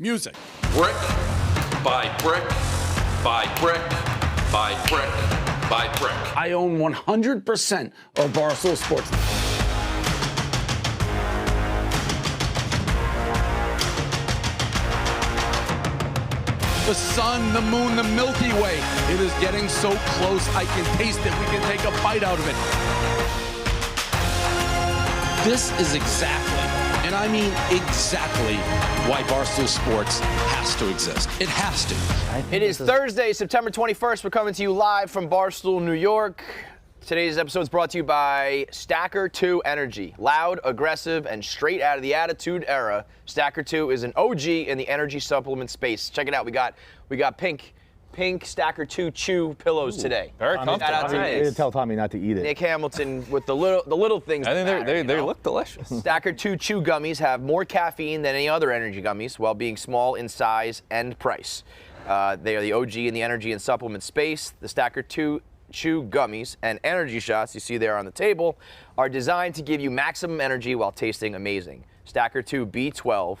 Music. Brick by brick by brick by brick by brick. I own 100% of Barstool Sports. The sun, the moon, the Milky Way. It is getting so close, I can taste it. We can take a bite out of it. This is exactly, and I mean exactly, why Barstool Sports has to exist. It has to. It is Thursday, September 21st. We're coming to you live from Barstool, New York. Today's episode is brought to you by Stacker2 Energy. Loud, aggressive, and straight out of the Attitude Era, Stacker2 is an OG in the energy supplement space. Check it out. We got pink Stacker2 Chew pillows today. Very comfortable. Tell Tommy not to eat it. Nick Hamilton with the little things. I think they look delicious. Stacker2 Chew gummies have more caffeine than any other energy gummies, while being small in size and price. They are the OG in the energy and supplement space. The Stacker2 Chew gummies and energy shots you see there on the table are designed to give you maximum energy while tasting amazing. Stacker2 B12.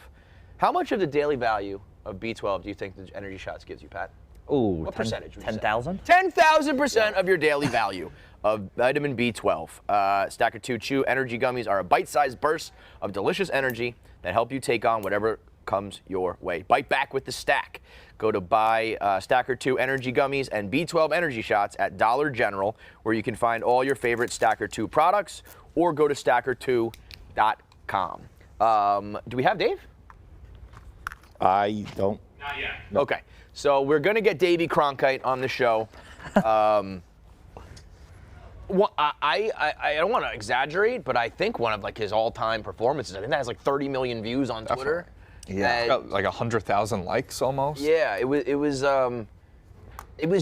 How much of the daily value of B12 do you think the energy shots gives you, Pat? Ooh, what percentage? 10,000? 10,000% of your daily value of vitamin B12. Stacker2 Chew energy gummies are a bite-sized burst of delicious energy that help you take on whatever comes your way. Bite back with the stack. Go to buy Stacker2 energy gummies and B12 energy shots at Dollar General, where you can find all your favorite Stacker2 products, or go to Stacker2.com. Do we have Dave? I don't. Not yet. Okay, so we're gonna get Davey Cronkite on the show. Well, I don't want to exaggerate, but I think one of like his all-time performances. I think that has like 30 million views on Twitter. Yeah, got like 100,000 likes almost. Yeah, it was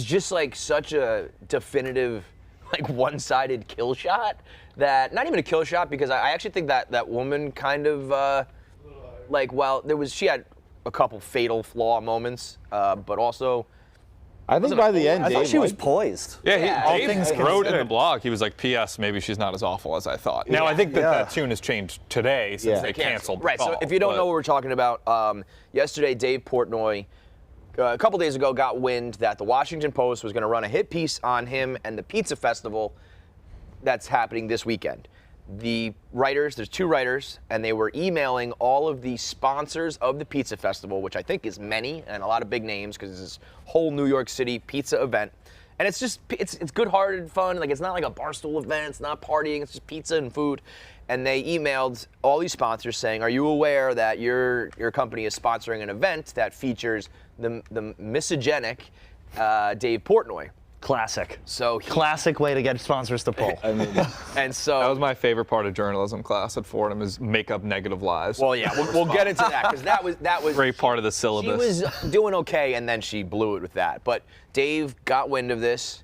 just like such a definitive, like one-sided kill shot. That not even a kill shot, because I actually think that woman kind of like, while she had a couple fatal flaw moments, but also. I think by the end, I thought she was poised. Yeah, Dave wrote in the blog, he was like, P.S. maybe she's not as awful as I thought. Now, I think that tune has changed today since they canceled. Right, so if you don't know what we're talking about, yesterday Dave Portnoy, a couple days ago, got wind that the Washington Post was going to run a hit piece on him and the pizza festival that's happening this weekend. The writers, there's two writers, and they were emailing all of the sponsors of the pizza festival, which I think is many and a lot of big names, because it's this whole New York City pizza event. And it's just, it's good-hearted fun. Like, it's not like a Barstool event. It's not partying. It's just pizza and food. And they emailed all these sponsors saying, are you aware that your company is sponsoring an event that features the misogenic Dave Portnoy? Classic. Classic way to get sponsors to pull. And so that was my favorite part of journalism class at Fordham, is make up negative lies. Well, yeah, we'll get into that, because that was great part of the syllabus. She was doing okay, and then she blew it with that. But Dave got wind of this.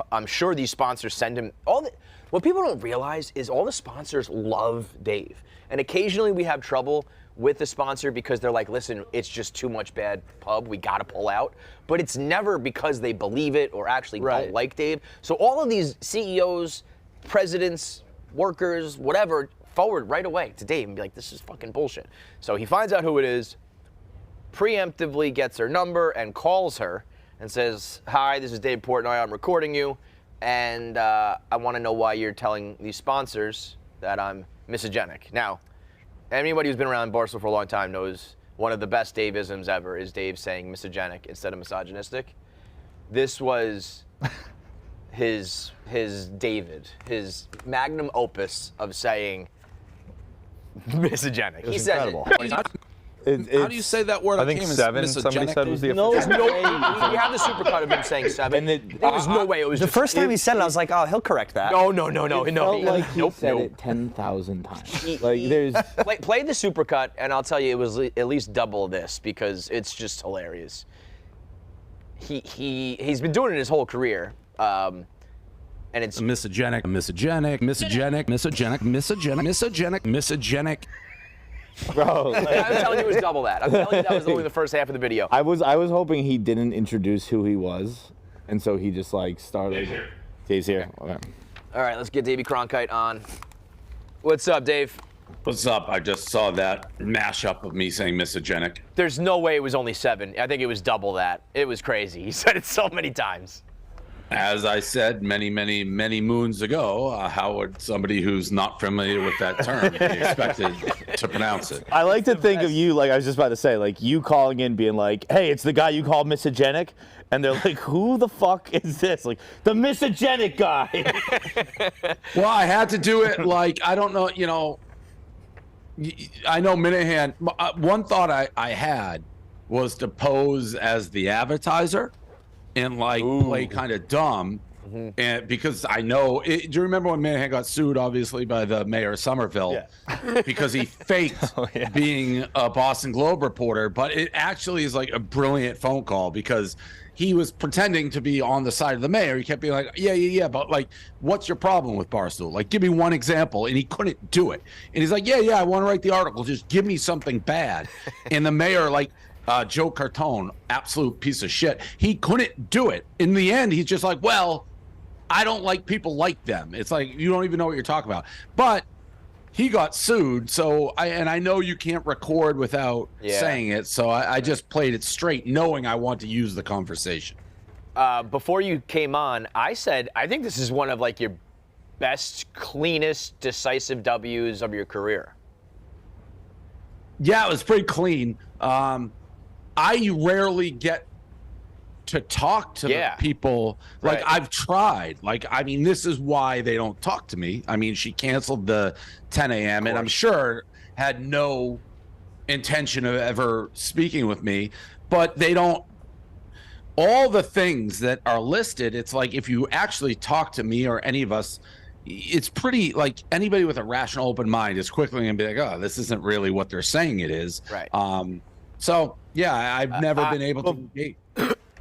I'm sure these sponsors send him what people don't realize is all the sponsors love Dave, and occasionally we have trouble with the sponsor because they're like, listen, it's just too much bad pub, we gotta pull out. But it's never because they believe it or actually don't like Dave. So all of these CEOs, presidents, workers, whatever, forward right away to Dave and be like, this is fucking bullshit. So he finds out who it is, preemptively gets her number and calls her and says, hi, this is Dave Portnoy, I'm recording you, and I wanna know why you're telling these sponsors that I'm misogenic. Now, anybody who's been around Barstool for a long time knows one of the best Dave-isms ever is Dave saying misogenic instead of misogynistic. This was his magnum opus of saying misogenic. He said it. How do you say that word? I think 7, somebody said was the official. There's no way. You have the supercut of him saying 7. There was no way it was the first time he said it, I was like, oh, he'll correct that. No. It felt like he said it 10,000 times. Like, there's play the supercut, and I'll tell you, it was at least double this, because it's just hilarious. He's been doing it his whole career, and it's misogenic. bro. I'm telling you, it was double that. I'm telling you, that was only the first half of the video. I was hoping he didn't introduce who he was, and so he just like started. Dave's here. Okay. All right, let's get Davey Cronkite on. What's up, Dave? What's up? I just saw that mashup of me saying misogenic. There's no way it was only 7. I think it was double that. It was crazy. He said it so many times. As I said many moons ago, how would somebody who's not familiar with that term be expected to pronounce it? I like to think of you, like I was just about to say, like you calling in being like, hey, it's the guy you call misogenic. And they're like, who the fuck is this? Like, the misogenic guy. Well, I had to do it like, I don't know, you know, I know Minahan, one thought I had was to pose as the advertiser and like play kind of dumb. And because I know, do you remember when Minahan got sued, obviously, by the mayor of Somerville because he faked being a Boston Globe reporter? But it actually is like a brilliant phone call because he was pretending to be on the side of the mayor. He kept being like, yeah, but like, what's your problem with Barstool? Like, give me one example. And he couldn't do it. And he's like, yeah, I want to write the article. Just give me something bad. And the mayor, like, Joe Cartone, absolute piece of shit. He couldn't do it. In the end, he's just like, well, I don't like people like them. It's like, you don't even know what you're talking about. But he got sued, so I know you can't record without saying it, so I just played it straight, knowing I want to use the conversation. Before you came on, I said, I think this is one of like your best, cleanest, decisive W's of your career. Yeah, it was pretty clean. I rarely get to talk to the people. Like, I've tried. Like, I mean, this is why they don't talk to me. I mean, she canceled the 10 a.m. and I'm sure had no intention of ever speaking with me, but they don't. All the things that are listed, it's like if you actually talk to me or any of us, it's pretty, like, anybody with a rational open mind is quickly going to be like, oh, this isn't really what they're saying it is. Right. So, yeah, I've never been able to engage.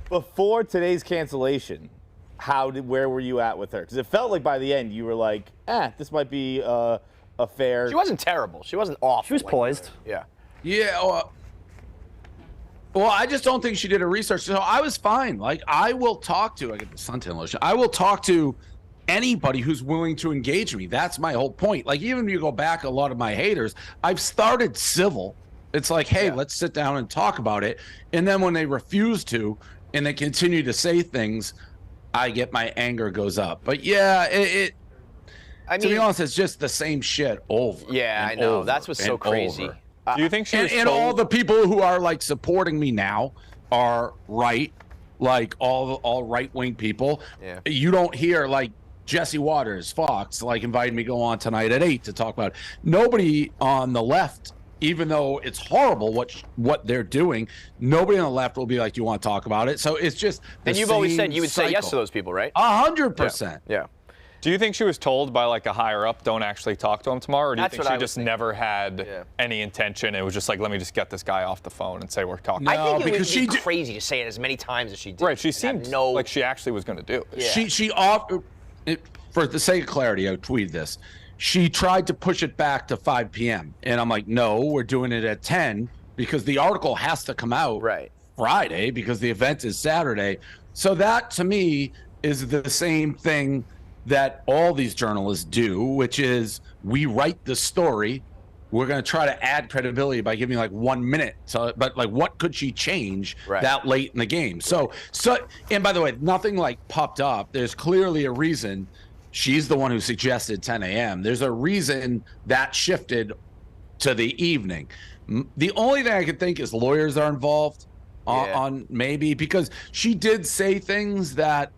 Before today's cancellation, where were you at with her? Because it felt like by the end you were like, this might be a fair. She wasn't terrible. She wasn't awful. She was poised. Yeah. Yeah. Well, I just don't think she did her research. So I was fine. Like, I will talk to, I get the suntan lotion. I will talk to anybody who's willing to engage me. That's my whole point. Like, even if you go back, a lot of my haters, I've started civil. It's like, hey, let's sit down and talk about it. And then when they refuse to, and they continue to say things, I get my anger goes up. But yeah, to be honest, it's just the same shit over. Yeah, I know. That's what's so crazy. Do you think she was and all the people who are like supporting me now are right, like all right-wing people. Yeah. You don't hear like Jesse Waters, Fox, like invited me to go on tonight at 8 to talk about it. Nobody on the left, even though it's horrible what they're doing, nobody on the left will be like, do you want to talk about it? So it's just And you've always said you would say yes to those people, right? 100%. Yeah. Do you think she was told by like a higher up, don't actually talk to him tomorrow? Or do you think she just never had any intention? It was just like, let me just get this guy off the phone and say we're talking. No, I think it would be crazy to say it as many times as she did. Right, she seemed like she actually was going to do it. Yeah. She offered, for the sake of clarity, I tweeted this. She tried to push it back to 5 p.m. And I'm like, no, we're doing it at 10 because the article has to come out Friday because the event is Saturday. So that, to me, is the same thing that all these journalists do, which is we write the story. We're going to try to add credibility by giving like 1 minute. So, but like, what could she change that late in the game? So, and by the way, nothing like popped up. There's clearly a reason. She's the one who suggested 10 a.m. There's a reason that shifted to the evening. The only thing I could think is lawyers are involved on maybe, because she did say things that,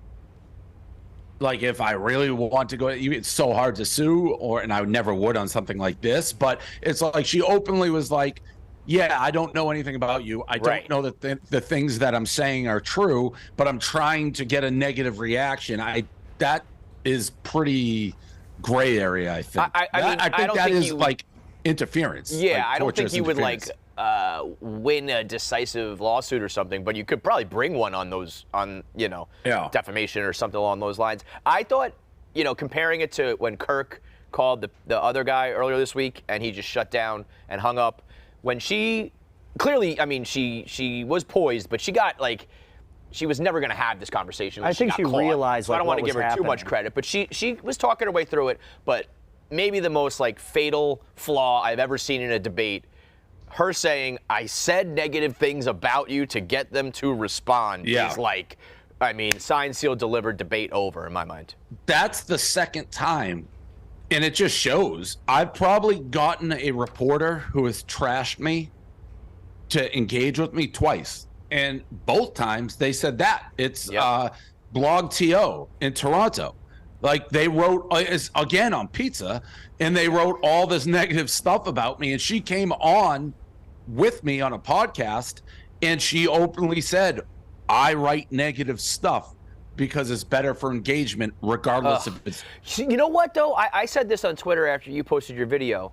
like, if I really want to go, it's so hard to sue, and I never would on something like this. But it's like she openly was like, yeah, I don't know anything about you. I don't know that the things that I'm saying are true, but I'm trying to get a negative reaction. That is pretty gray area, I think. I think that is like interference. Yeah, like I don't think you would like win a decisive lawsuit or something, but you could probably bring one on those, defamation or something along those lines. I thought, comparing it to when Kirk called the other guy earlier this week and he just shut down and hung up, when she clearly, I mean, she was poised, but she got like, she was never going to have this conversation. I think she realized. So I don't want to give her too much credit, but she was talking her way through it. But maybe the most like fatal flaw I've ever seen in a debate. Her saying, I said negative things about you to get them to respond is like, I mean, signed, sealed, delivered, debate over in my mind. That's the second time, and it just shows. I've probably gotten a reporter who has trashed me to engage with me twice, and both times they said that. It's Blog TO in Toronto. Like, they wrote, again, on pizza, and they wrote all this negative stuff about me, and she came on with me on a podcast, and she openly said, I write negative stuff because it's better for engagement regardless of it's. You know what, though? I said this on Twitter after you posted your video.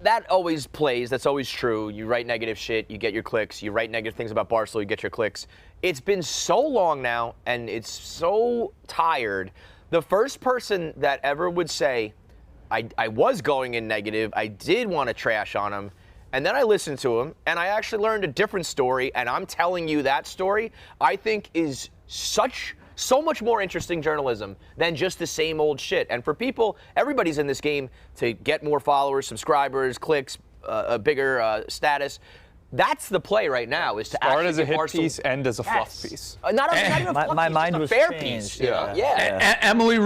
That always plays. That's always true. You write negative shit, you get your clicks. You write negative things about Barstool, you get your clicks. It's been so long now, and it's so tired. The first person that ever would say, I was going in negative, I did want to trash on him, and then I listened to him, and I actually learned a different story, and I'm telling you that story, I think is so much more interesting journalism than just the same old shit. And for people, everybody's in this game to get more followers, subscribers, clicks, a bigger status. That's the play right now, is to start actually as a hit Barstool, piece, end as a fluff piece. Not even a fluff my piece, mind just was a fair changed. piece. Yeah. Emily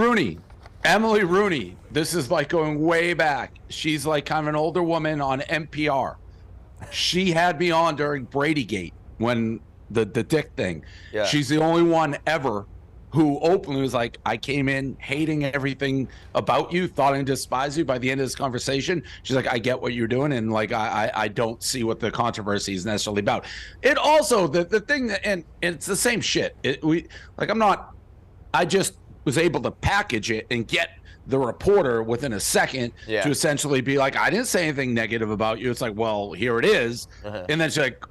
Rooney. This is like going way back. She's like kind of an older woman on NPR. She had me on during Bradygate when the dick thing. Yeah. She's the only one ever who openly was like, I came in hating everything about you, thought I despised you. By the end of this conversation, she's like, I get what you're doing, and like I don't see what the controversy is necessarily about. It also the thing that, and it's the same shit. I just was able to package it and get the reporter within a second to essentially be like, I didn't say anything negative about you. It's like, well, here it is. And then she's like,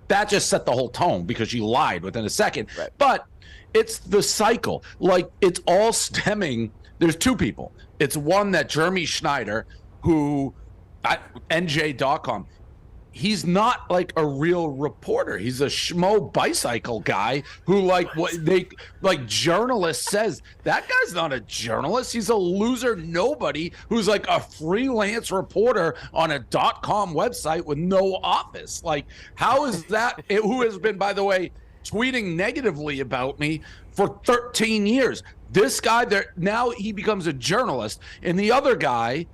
that just set the whole tone because she lied within a second. Right. But it's the cycle. Like, it's all stemming. There's two people. It's one, that Jeremy Schneider, who at NJ.com, he's not like a real reporter. He's a schmo bicycle guy who, like, what they like journalist says, that guy's not a journalist. He's a loser nobody who's like a freelance reporter on a .com website with no office. Like, how is that? Who has been, by the way, tweeting negatively about me for 13 years. This guy there, now he becomes a journalist, and the other guy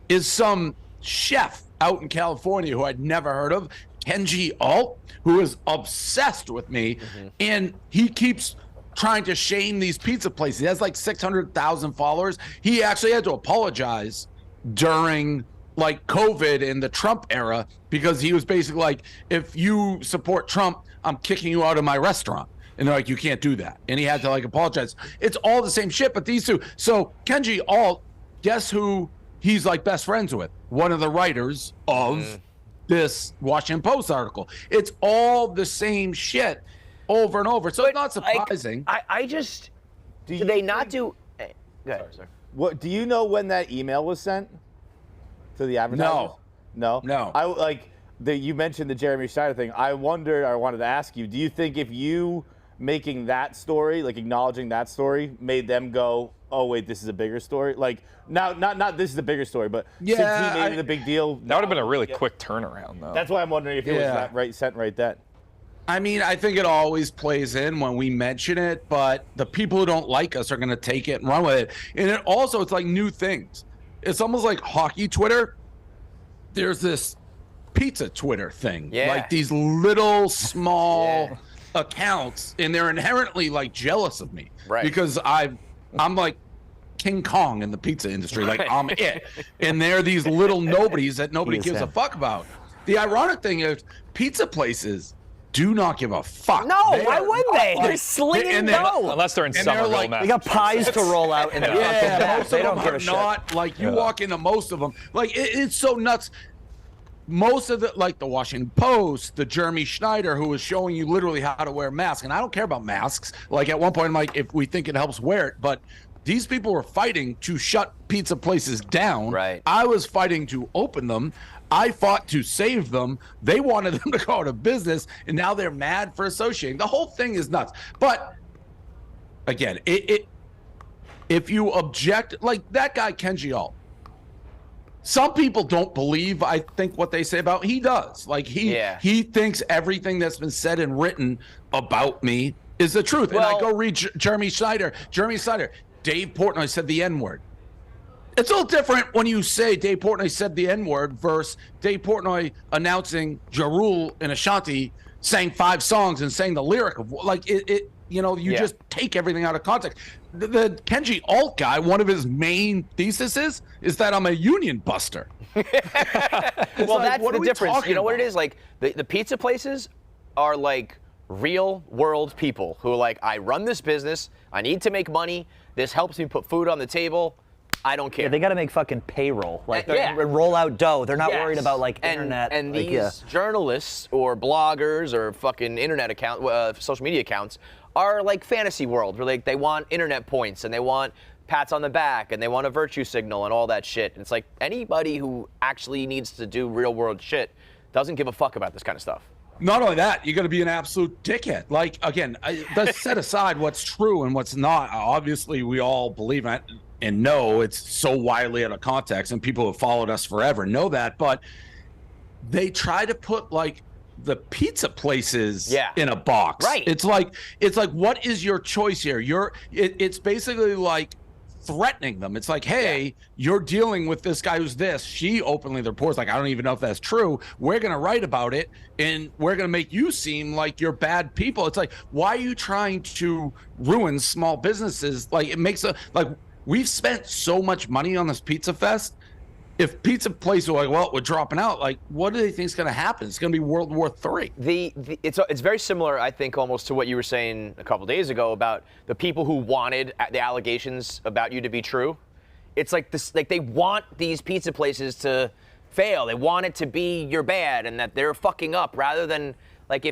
is some chef out in California who I'd never heard of, Kenji Alt, who is obsessed with me, and he keeps trying to shame these pizza places. He has like 600,000 followers. He actually had to apologize during like COVID and the Trump era because he was basically like, if you support Trump, I'm kicking you out of my restaurant. And they're like, you can't do that. And he had to like apologize. It's all the same shit, but these two. So Kenji Alt, guess who he's like best friends with? One of the writers of this Washington Post article. It's all the same shit over and over. So it's not surprising. I just, do they not do? Go ahead, sir. What, do you know when that email was sent to the advertisers? No. You mentioned the Jeremy Schneider thing. I wanted to ask you, do you think if you making that story, like acknowledging that story, made them go, oh wait, this is a bigger story? Like, not this is the bigger story, but since he made it a big deal. That would have been a really quick turnaround, though. That's why I'm wondering if it was sent right then. I mean, I think it always plays in when we mention it, but the people who don't like us are going to take it and run with it. And it also, it's like new things. It's almost like hockey Twitter. There's this pizza Twitter thing. Yeah. Like these little small accounts, and they're inherently like jealous of me. Right. Because I'm like King Kong in the pizza industry. Like I'm it. And they're these little nobodies that nobody gives a fuck about. The ironic thing is pizza places do not give a fuck. No, why would they? They're slinging dough. Unless they're in Somerville, like, they got pies to roll out in the most they don't give a shit. Not like you walk into most of them. Like it's so nuts. Most of the, like the Washington Post, the Jeremy Schneider, who was showing you literally how to wear a mask. And I don't care about masks. Like at one point, I'm like, if we think it helps, wear it. But these people were fighting to shut pizza places down. Right. I was fighting to open them. I fought to save them. They wanted them to go out of business, and now they're mad for associating. The whole thing is nuts. But again, if you object, like that guy Kenji Alt. Some people don't believe, I think, what they say about. He does. Like he thinks everything that's been said and written about me is the truth. Well, and I go read Jeremy Snyder. Jeremy Snyder. Dave Portnoy said the N-word. It's a little different when you say Dave Portnoy said the N-word versus Dave Portnoy announcing Ja Rule and Ashanti sang 5 songs and sang the lyric of like it. You just take everything out of context. The Kenji Alt guy, one of his main theses is that I'm a union buster. Well, that's the difference. You know what it is? Like the pizza places are like real world people who are like, I run this business. I need to make money. This helps me put food on the table. I don't care. Yeah, they got to make fucking payroll. Like, roll out dough. They're not worried about, like, internet. And these journalists or bloggers or fucking internet social media accounts are like fantasy world, where they want internet points and they want pats on the back and they want a virtue signal and all that shit. And it's like anybody who actually needs to do real world shit doesn't give a fuck about this kind of stuff. Not only that, you got to be an absolute dickhead. Like, again, let's set aside what's true and what's not. Obviously, we all believe it and know it's so widely out of context, and people who have followed us forever know that. But they try to put, like, the pizza places in a box. Right. It's like, what is your choice here? It's basically like threatening them. It's like, hey, you're dealing with this guy who's this. She openly reports, like, I don't even know if that's true. We're going to write about it, and we're going to make you seem like you're bad people. It's like, why are you trying to ruin small businesses? Like, it makes we've spent so much money on this Pizza Fest. If pizza places are like, well, we're dropping out, like, what do they think is going to happen? It's going to be World War III. It's very similar, I think, almost to what you were saying a couple days ago about the people who wanted the allegations about you to be true. It's like this, like they want these pizza places to fail. They want it to be you're bad and that they're fucking up, rather than like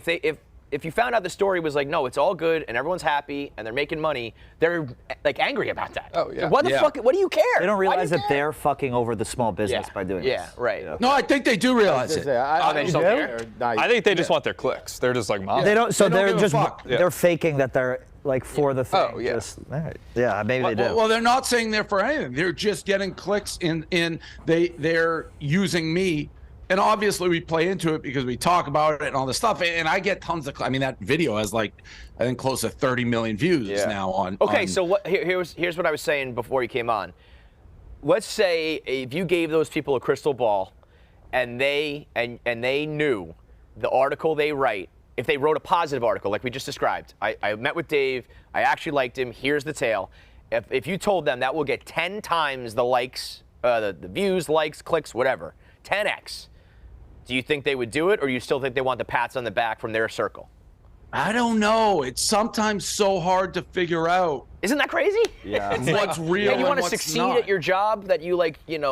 if you found out the story was like, no, it's all good and everyone's happy and they're making money, they're like angry about that. Oh, yeah. So what the fuck? What do you care? They don't realize that they're fucking over the small business by doing this. Yeah, right. You know? No, I think they do realize it. I think they just want their clicks. They're just like, mom. They don't. So they're give a just fuck. they're faking that they're like for the thing. Oh, yeah. Yeah, maybe they do. Well, they're not saying they're for anything. They're just getting clicks they're using me. And obviously we play into it because we talk about it and all this stuff. And I get tons of, I mean, that video has like, I think close to 30 million views now on. Okay, so here's what I was saying before you came on. Let's say if you gave those people a crystal ball and they knew the article they write, if they wrote a positive article like we just described, I met with Dave, I actually liked him, here's the tale. If you told them that will get 10 times the likes, the views, likes, clicks, whatever, 10x. Do you think they would do it, or you still think they want the pats on the back from their circle? I don't know. It's sometimes so hard to figure out. Isn't that crazy? Yeah. What's real and you want to what's succeed not. at your job that you like, you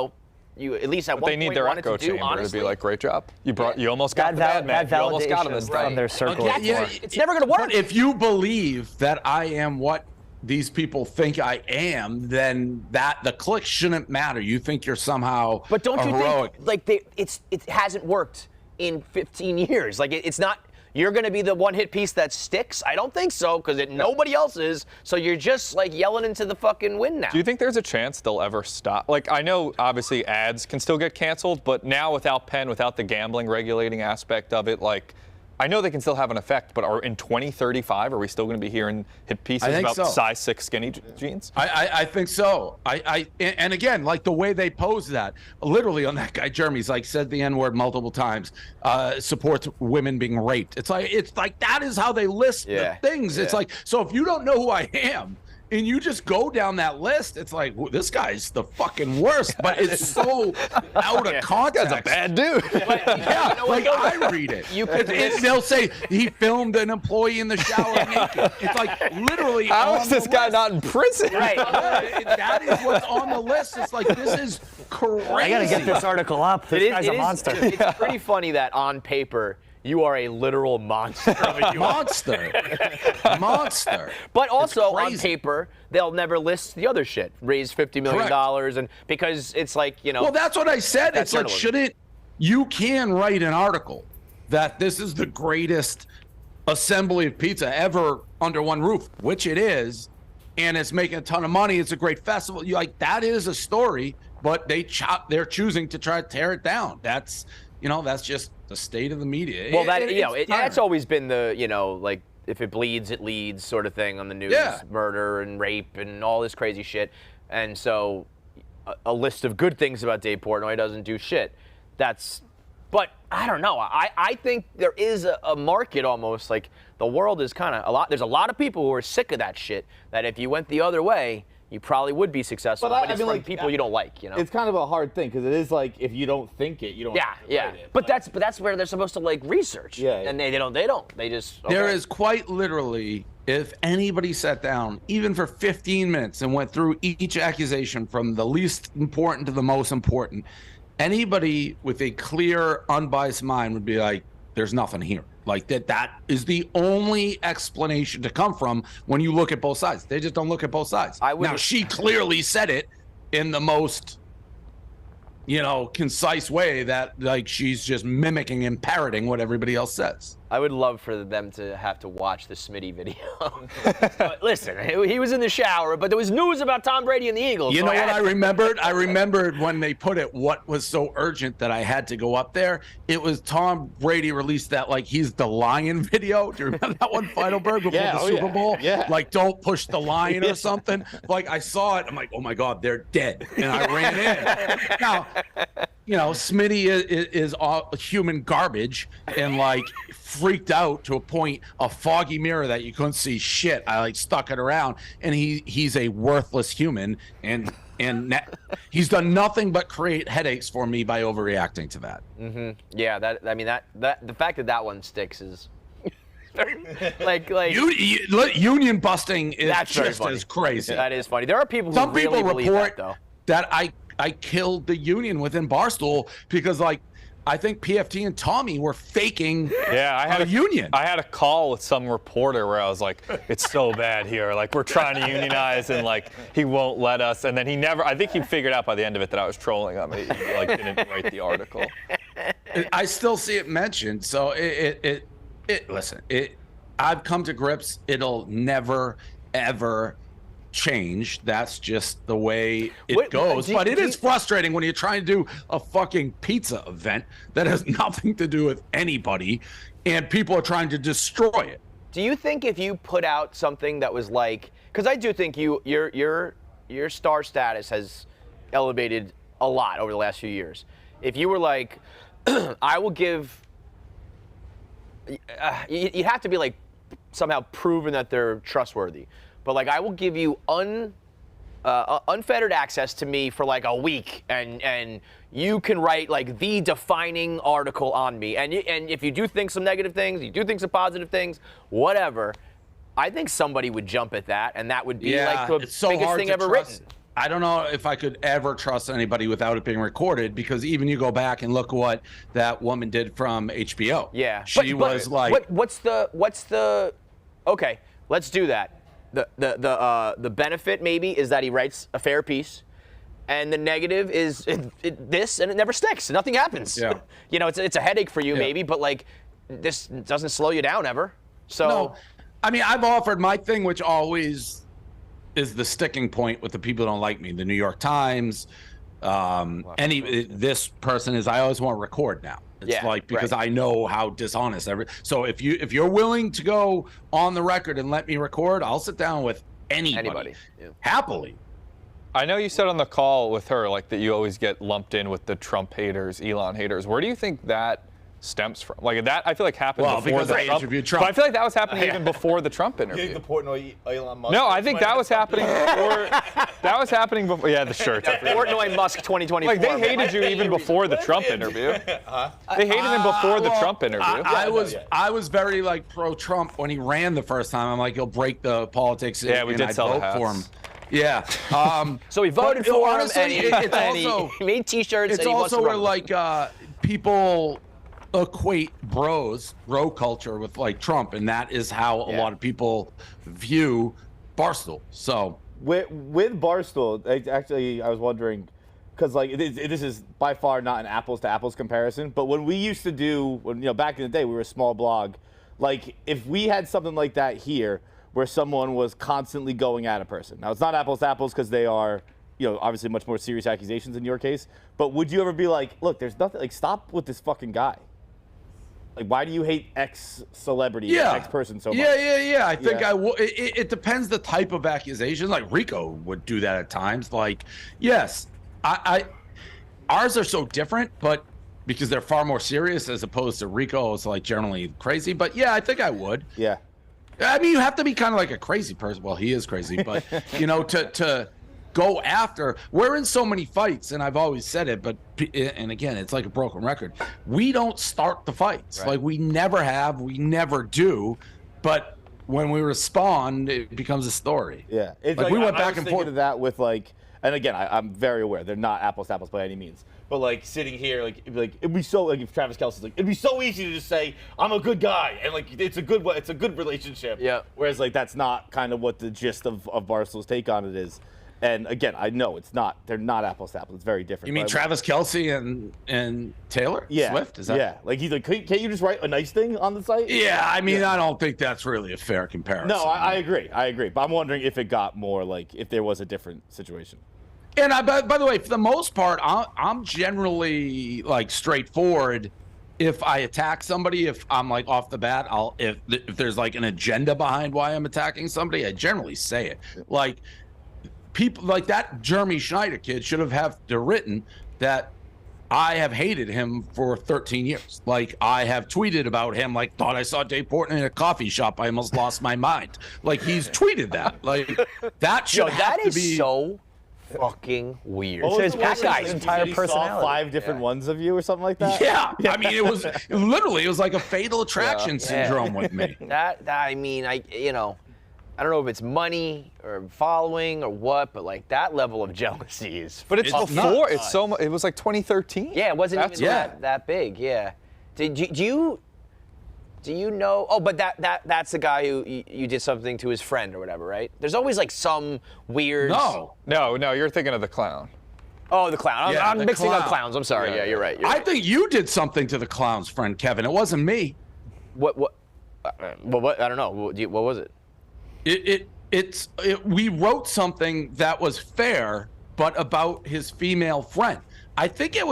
at least at one they need point their wanted echo to do, chamber honestly. to be like, great job. You almost got the bad man. You almost got him this time. From their circle. It's never going to work. But if you believe that I am what these people think I am, then the clicks shouldn't matter. You think you're somehow But don't you heroic. think like it hasn't worked in 15 years? Like it's not. You're going to be the one-hit piece that sticks? I don't think so, because nobody else is. So you're just like yelling into the fucking wind now. Do you think there's a chance they'll ever stop? Like, I know obviously ads can still get canceled, but now without Penn, without the gambling regulating aspect of it, like, I know they can still have an effect, but in 2035, are we still going to be hearing hit pieces about size 6 skinny jeans? I think so. And again, like the way they pose that, literally on that guy, Jeremy's like said the N-word multiple times, supports women being raped. It's like that is how they list the things. It's like, so if you don't know who I am, and you just go down that list, it's like, well, this guy's the fucking worst, but it's so out of context. That's a bad dude. I read it. They'll say he filmed an employee in the shower naked. It's like literally. How is this guy not in prison? Right. That is what's on the list. It's like, this is crazy. I gotta get this article up. This guy's a monster. It's pretty funny that on paper, you are a literal monster. Monster. But also on paper, they'll never list the other shit. Raise $50 million, and because it's like, Well, that's what I said. It's like, you can write an article that this is the greatest assembly of pizza ever under one roof, which it is. and it's making a ton of money. It's a great festival. You like that is a story, but they're choosing to try to tear it down. That's that's just the state of the media. Well, that's always been the like if it bleeds, it leads sort of thing on the news. Yeah. Murder and rape and all this crazy shit. And so a list of good things about Dave Portnoy doesn't do shit. But I don't know. I think there is a market almost, like the world is kind of there's a lot of people who are sick of that shit, that if you went the other way, you probably would be successful. But it's from people you don't like, It's kind of a hard thing because it is like if you don't think it, you don't. Yeah. But that's where they're supposed to like research. Yeah. And they don't. They just. Okay. There is quite literally, if anybody sat down even for 15 minutes and went through each accusation from the least important to the most important, anybody with a clear, unbiased mind would be like, there's nothing here. Like that is the only explanation to come from when you look at both sides. They just don't look at both sides. Now, she clearly said it in the most, concise way that like she's just mimicking and parroting what everybody else says. I would love for them to have to watch the Smitty video. But listen, he was in the shower, but there was news about Tom Brady and the Eagles. You know what I remembered? I remembered when they put it, what was so urgent that I had to go up there. It was Tom Brady released that, like, he's the lion video. Do you remember that one, Feidelberg, before the Super Bowl? Yeah. Like, don't push the lion or something. Like, I saw it. I'm like, oh, my God, they're dead. And I ran in. Now, Smitty is all human garbage and, like, freaked out to a point, a foggy mirror that you couldn't see shit. I like stuck it around, and he's a worthless human, and he's done nothing but create headaches for me by overreacting to that. Mm-hmm. Yeah, that the fact that one sticks is very, like union busting is that's just as crazy. That is funny. There are people who really believe that, though. That I killed the union within Barstool because I think PFT and Tommy were faking I had a union. I had a call with some reporter where I was like, it's so bad here. Like, we're trying to unionize, and, like, he won't let us. And then I think he figured out by the end of it that I was trolling him. He didn't write the article. I still see it mentioned. So I've come to grips. It'll never, ever change. That's just the way it goes. But it is frustrating when you're trying to do a fucking pizza event that has nothing to do with anybody, and people are trying to destroy it. Do you think if you put out something that was like, because I do think your star status has elevated a lot over the last few years. If you were like, I will give, you have to be like somehow proven that they're trustworthy. But, like, I will give you unfettered access to me for, like, a week, and you can write, like, the defining article on me. And if you do think some negative things, you do think some positive things, whatever, I think somebody would jump at that, and that would be, like, the biggest thing ever written. I don't know if I could ever trust anybody without it being recorded, because even you go back and look what that woman did from HBO. Yeah. She was like... What's the... Okay, let's do that. The benefit maybe is that he writes a fair piece, and the negative is this, and it never sticks. Nothing happens. Yeah. It's a headache for you maybe, but like this doesn't slow you down ever. So no, I mean, I've offered my thing, which always is the sticking point with the people who don't like me. The New York Times, this person is. I always want to record now. It's because I know how dishonest so if you're willing to go on the record and let me record, I'll sit down with anybody. Happily. I know you said on the call with her like that you always get lumped in with the Trump haters, Elon haters. Where do you think that stems from? Like that, I feel like happened before the Trump. But I feel like that was happening even before the Trump interview. You think the Portnoy Elon Musk? No, I think that was happening before. That was happening before. Yeah, the shirt. Portnoy Musk 2024. Like they hated you even before the Trump interview. They hated him before the Trump interview. I was very like pro-Trump when he ran the first time. I'm like, he'll break the politics. Yeah, we did sell the house. For him. Yeah. So he voted for honestly, him, and he made T-shirts. It's and he also where like people equate bro culture with like Trump, and that is how a lot of people view Barstool. So with Barstool, actually, I was wondering, because like this is by far not an apples to apples comparison, but when we used to do, back in the day, we were a small blog. Like if we had something like that here, where someone was constantly going at a person? Now, it's not apples to apples because they are, obviously much more serious accusations in your case. But would you ever be like, look, there's nothing, like, stop with this fucking guy? Like, why do you hate X celebrity, X person so much? Yeah. I think I will. It depends the type of accusation. Like Rico would do that at times. Like, yes, ours are so different, but because they're far more serious as opposed to Rico's like generally crazy. But yeah, I think I would. Yeah. I mean, you have to be kind of like a crazy person. Well, he is crazy, but to go after. We're in so many fights, and I've always said it, but and again, it's like a broken record. We don't start the fights. Right. Like we never have, we never do. But when we respond, it becomes a story. Yeah, it's like we went back and forth to that with like, and again, I'm very aware they're not apples to apples by any means. But like sitting here, it'd be so like if Travis Kelce's like, it'd be so easy to just say I'm a good guy and like it's a good relationship. Yeah. Whereas like that's not kind of what the gist of Barstool's take on it is. And again, I know it's not. They're not apples to apples. It's very different. You mean Travis Kelce and Taylor Swift? Is that? Yeah. Like he's like, can't you just write a nice thing on the site? Yeah. I mean, I don't think that's really a fair comparison. No, I agree. But I'm wondering if it got more like if there was a different situation. And by the way, for the most part, I'm generally like straightforward. If I attack somebody, if I'm like off the bat, if there's like an agenda behind why I'm attacking somebody, I generally say it. Like. People like that Jeremy Schneider kid should have written that I have hated him for 13 years. Like I have tweeted about him, like thought I saw Dave Portnoy in a coffee shop. I almost lost my mind. Like he's tweeted that. Like that should have to be so fucking weird. It's that guy's entire personality. Saw 5 different ones of you or something like that. Yeah. I mean, it was like a fatal attraction syndrome with me. I don't know if it's money or following or what, but like that level of jealousy is. But it's before. It's so much. It was like 2013. Yeah, it wasn't even that big. Yeah. Do you know? Oh, but that's the guy who you did something to his friend or whatever, right? There's always like some weird. No. You're thinking of the clown. Oh, the clown. I'm mixing up clowns. I'm sorry. Yeah, you're right. I think you did something to the clown's friend, Kevin. It wasn't me. What? What? I don't know. What was it? We wrote something that was fair, but about his female friend. I think she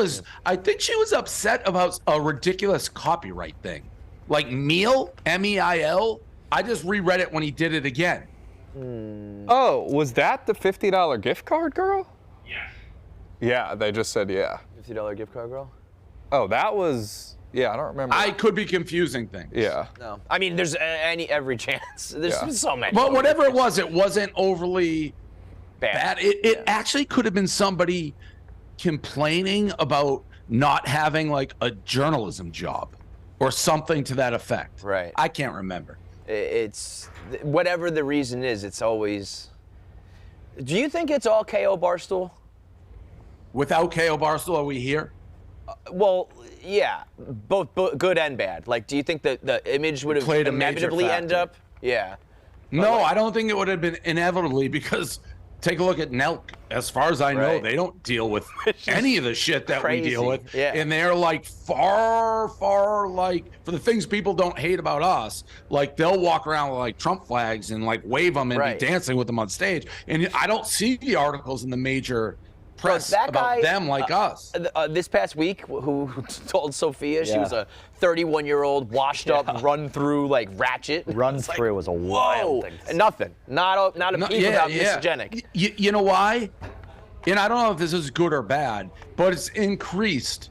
was upset about a ridiculous copyright thing. Like Meal, MEIL. I just reread it when he did it again. Oh, was that the $50 gift card girl? Yes. Yeah, they just said yeah. $50 gift card girl? Oh, that was... Yeah, I don't remember. I could be confusing things. Yeah. No. I mean, there's every chance. There's so many. But whatever it wasn't overly bad. It actually could have been somebody complaining about not having like a journalism job or something to that effect. Right. I can't remember. It's whatever the reason is, it's always. Do you think it's all KO Barstool? Without KO Barstool, are we here? Well, yeah, both good and bad. Like, do you think that the image would have inevitably end up? Yeah. No, I don't think it would have been inevitably because take a look at Nelk. As far as I know, they don't deal with any of the shit that we deal with. Yeah. And they're like far like for the things people don't hate about us, like they'll walk around with like Trump flags and like wave them and be dancing with them on stage. And I don't see the articles in the major press about them like us. This past week, who told Sophia she was a 31-year-old washed up, run through like ratchet. Run through was a wild thing. And nothing. Not a peep about misogenic. You know why? And I don't know if this is good or bad, but it's increased.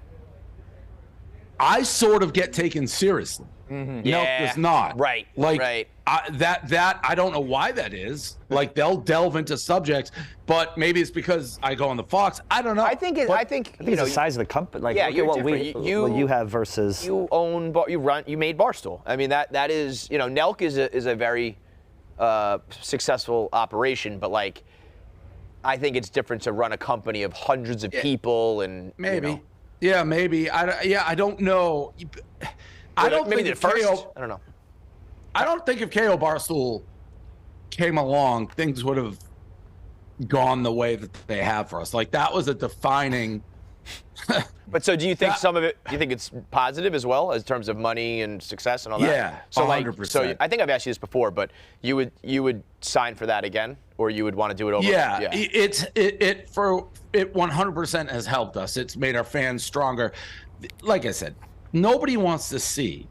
I sort of get taken seriously. Mm-hmm. Nelk does not. Right. Like right. That I don't know why that is. Like they'll delve into subjects, but maybe it's because I go on the Fox. I don't know. I think it's the size of the company. Like look at what you have versus you made Barstool. I mean that is Nelk is a very successful operation, but like I think it's different to run a company of hundreds of people and maybe. Yeah, maybe. I don't know. I don't think if KO, I don't know. I don't think if KO Barstool came along, things would have gone the way that they have for us. Like that was a defining But so do you think some of it, do you think it's positive as well in terms of money and success and all that? Yeah, so 100%. So I think I've asked you this before, but you would sign for that again, or you would want to do it over? Yeah. It 100% has helped us. It's made our fans stronger. Like I said, nobody wants to see.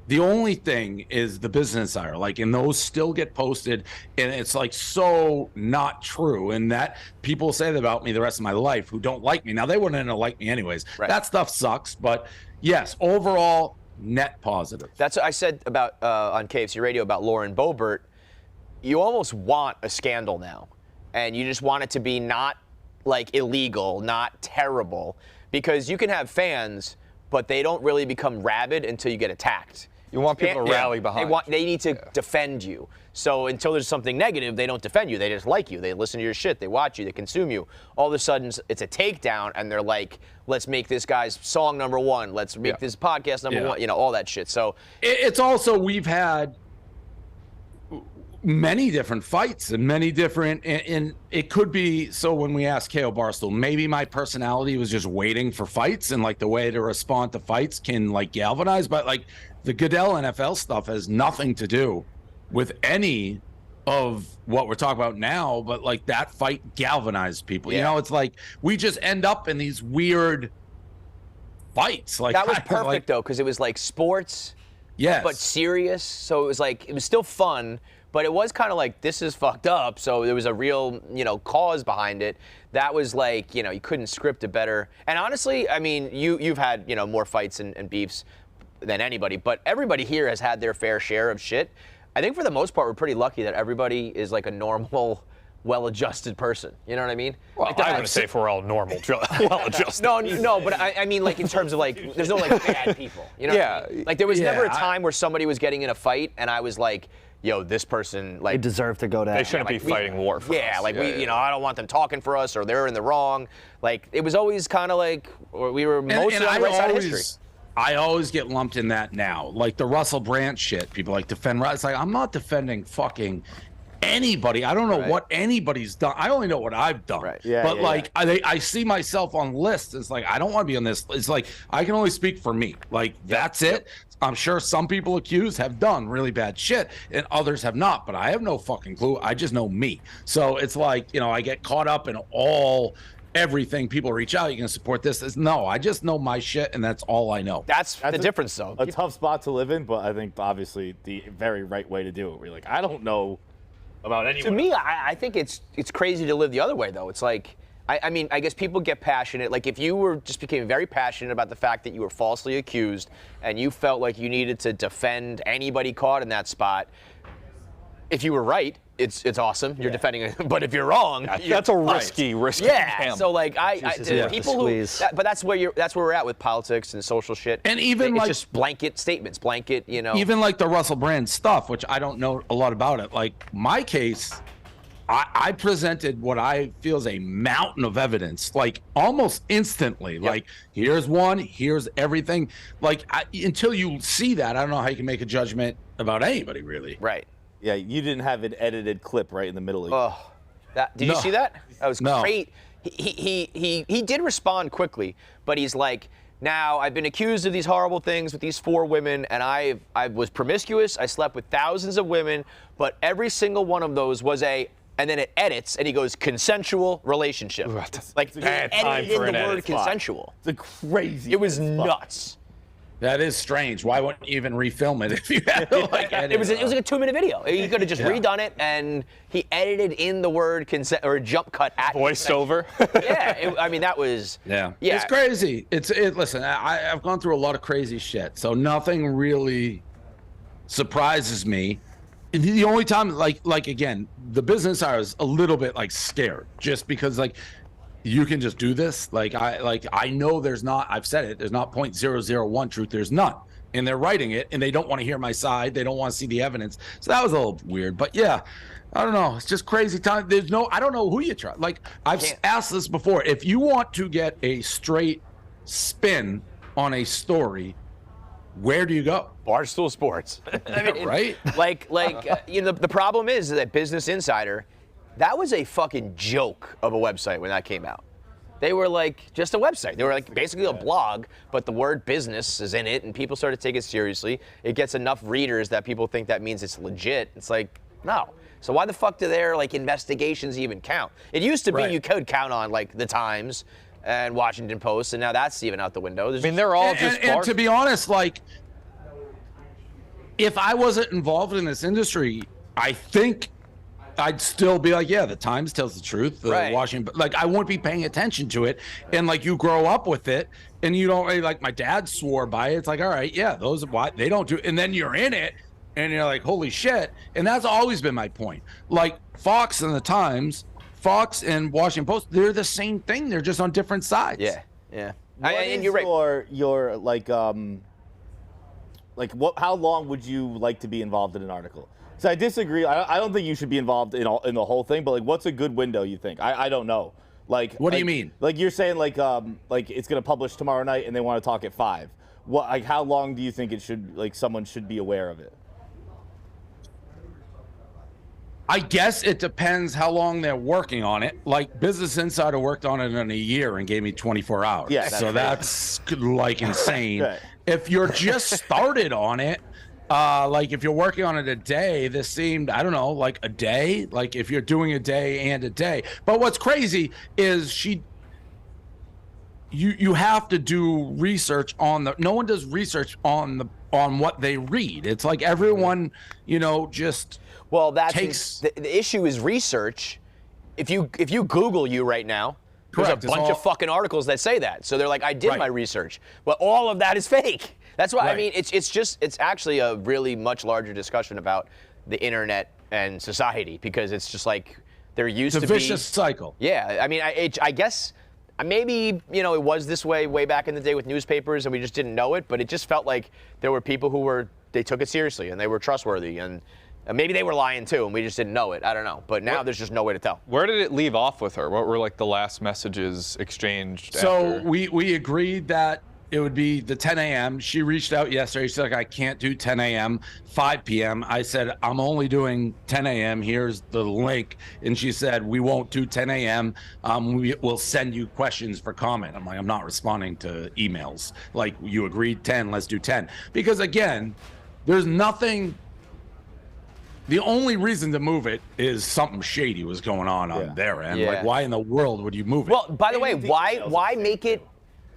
The only thing is the Business Insider, and those still get posted, and it's so not true. And that people say that about me the rest of my life who don't like me. Now, they wouldn't like me anyways. Right. That stuff sucks. But yes, overall, net positive. That's what I said about on KFC Radio about Lauren Boebert. You almost want a scandal now, and you just want it to be not illegal, not terrible, because you can have fans, but they don't really become rabid until you get attacked. You want people to rally behind. They need to defend you. So until there's something negative, they don't defend you. They just like you. They listen to your shit. They watch you. They consume you. All of a sudden, it's a takedown, and they're like, let's make this guy's song number one. Let's make this podcast number one. All that shit. So it's also, we've had many different fights and many different, and it could be, so when we asked KO Barstool, maybe my personality was just waiting for fights, and the way to respond to fights can galvanize, but the Goodell NFL stuff has nothing to do with any of what we're talking about now, but that fight galvanized people. It's we just end up in these weird fights. That was perfect though, because it was sports, but serious. So it was it was still fun, but it was kind of this is fucked up. So there was a real, cause behind it. That was you couldn't script it better. And honestly, I mean, you've had, more fights and beefs than anybody, but everybody here has had their fair share of shit. I think for the most part, we're pretty lucky that everybody is a normal, well-adjusted person. You know what I mean? Well, I'm going to say if we're all normal, well-adjusted. No, but I mean, in terms of there's no bad people. You know? Yeah. What I mean? There was never a time where somebody was getting in a fight and I was yo, this person they deserve to go down. They shouldn't be fighting war for us. I don't want them talking for us, or they're in the wrong. It was always kind of we were mostly on the right side of history. I always get lumped in that now. The Russell Brand shit. People defend. It's I'm not defending fucking anybody. I don't know what anybody's done. I only know what I've done. Right. Yeah, but I see myself on lists. It's I don't want to be on this. It's I can only speak for me. That's it. I'm sure some people accused have done really bad shit and others have not, but I have no fucking clue. I just know me. So it's I get caught up in everything. People reach out, you can support this. No, I just know my shit, and that's all I know. That's the difference, though. A tough spot to live in, but I think obviously the very right way to do it. We're I don't know about anyone. To me, I think it's crazy to live the other way, though. It's I mean, I guess people get passionate. If you became very passionate about the fact that you were falsely accused, and you felt like you needed to defend anybody caught in that spot, if you were right, it's awesome. You're defending it. But if you're wrong, that's a risky Yeah. camp. So people who, but that's where we're at with politics and social shit. And even it's just blanket statements, Even the Russell Brand stuff, which I don't know a lot about it. My case, I presented what I feel is a mountain of evidence, almost instantly. Yep. Here's one, here's everything. Until you see that, I don't know how you can make a judgment about anybody, really. Right. Yeah, you didn't have an edited clip right in the middle of it. Did you see that? That was great. He did respond quickly, but he's now I've been accused of these horrible things with these 4 women, and I was promiscuous. I slept with thousands of women, but every single one of those was and then it edits, and he goes, consensual relationship. He edited in the word consensual. It's a crazy. It was nuts. That is strange. Why wouldn't you even refilm it if you had to edit it was a 2-minute video. He could have just redone it, and he edited in the word consent or jump cut at voiceover. I mean, that was It's crazy. Listen, I've gone through a lot of crazy shit, so nothing really surprises me. The only time, again, the business I was a little bit scared, just because you can just do this. I know there's not. I've said it. There's not 0.001 truth. There's none, and they're writing it, and they don't want to hear my side. They don't want to see the evidence. So that was a little weird. But yeah, I don't know. It's just crazy time. I don't know who you trust. I've asked this before. If you want to get a straight spin on a story, where do you go? Barstool Sports. I mean, right? The problem is that Business Insider, that was a fucking joke of a website when that came out. They were like just a website. They were like basically a blog, but the word business is in it, and people started to take it seriously. It gets enough readers that people think that means it's legit. It's like, no. So why the fuck do their like investigations even count? It used to be you could count on like the Times and Washington Post, and now that's even out the window. They're all and to be honest, like, if I wasn't involved in this industry, I think I'd still be like, yeah, the Times tells the truth. The Washington, like, I wouldn't be paying attention to it. And like, you grow up with it, and you don't really, like, my dad swore by it. It's like, all right, yeah, those why they don't do. And then you're in it, and you're like, holy shit. And that's always been my point. Like Fox and the Times, Fox and Washington Post, they're the same thing. They're just on different sides. Yeah, yeah. And you're right. Your like what? How long would you like to be involved in an article? So I disagree. I don't think you should be involved in the whole thing. But like, what's a good window? You think? I don't know. Like, what do you mean? Like you're saying like it's gonna publish tomorrow night and they want to talk at 5. What? Like, how long do you think it should? Like, someone should be aware of it? I guess it depends how long they're working on it. Like Business Insider worked on it in a year and gave me 24 hours. Yeah, that's like insane. Right. If you're just started on it, like if you're working on it a day, this seemed, I don't know, like a day. Like if you're doing a day and a day. But what's crazy is you have to do research on no one does research on what they read. It's like everyone, just. Well, the issue is research. If you Google you right now, correct, there's a bunch of fucking articles that say that. So they're like, I did my research. Well, all of that is fake. That's why I mean it's actually a really much larger discussion about the internet and society, because it's just like there used to be a vicious cycle. Yeah, I mean I guess maybe it was this way back in the day with newspapers and we just didn't know it, but it just felt like there were people who they took it seriously and they were trustworthy, and maybe they were lying too, and we just didn't know it. I don't know. But now there's just no way to tell. Where did it leave off with her? What were like the last messages exchanged? So after? we agreed that it would be the 10 a.m. She reached out yesterday. She's like, I can't do 10 a.m., 5 p.m. I said, I'm only doing 10 a.m. Here's the link. And she said, we won't do 10 a.m. We'll send you questions for comment. I'm like, I'm not responding to emails. Like, you agreed 10, let's do 10. Because again, there's nothing. The only reason to move it is something shady was going on their end. Like, why in the world would you move it? Well, by the way, why make it?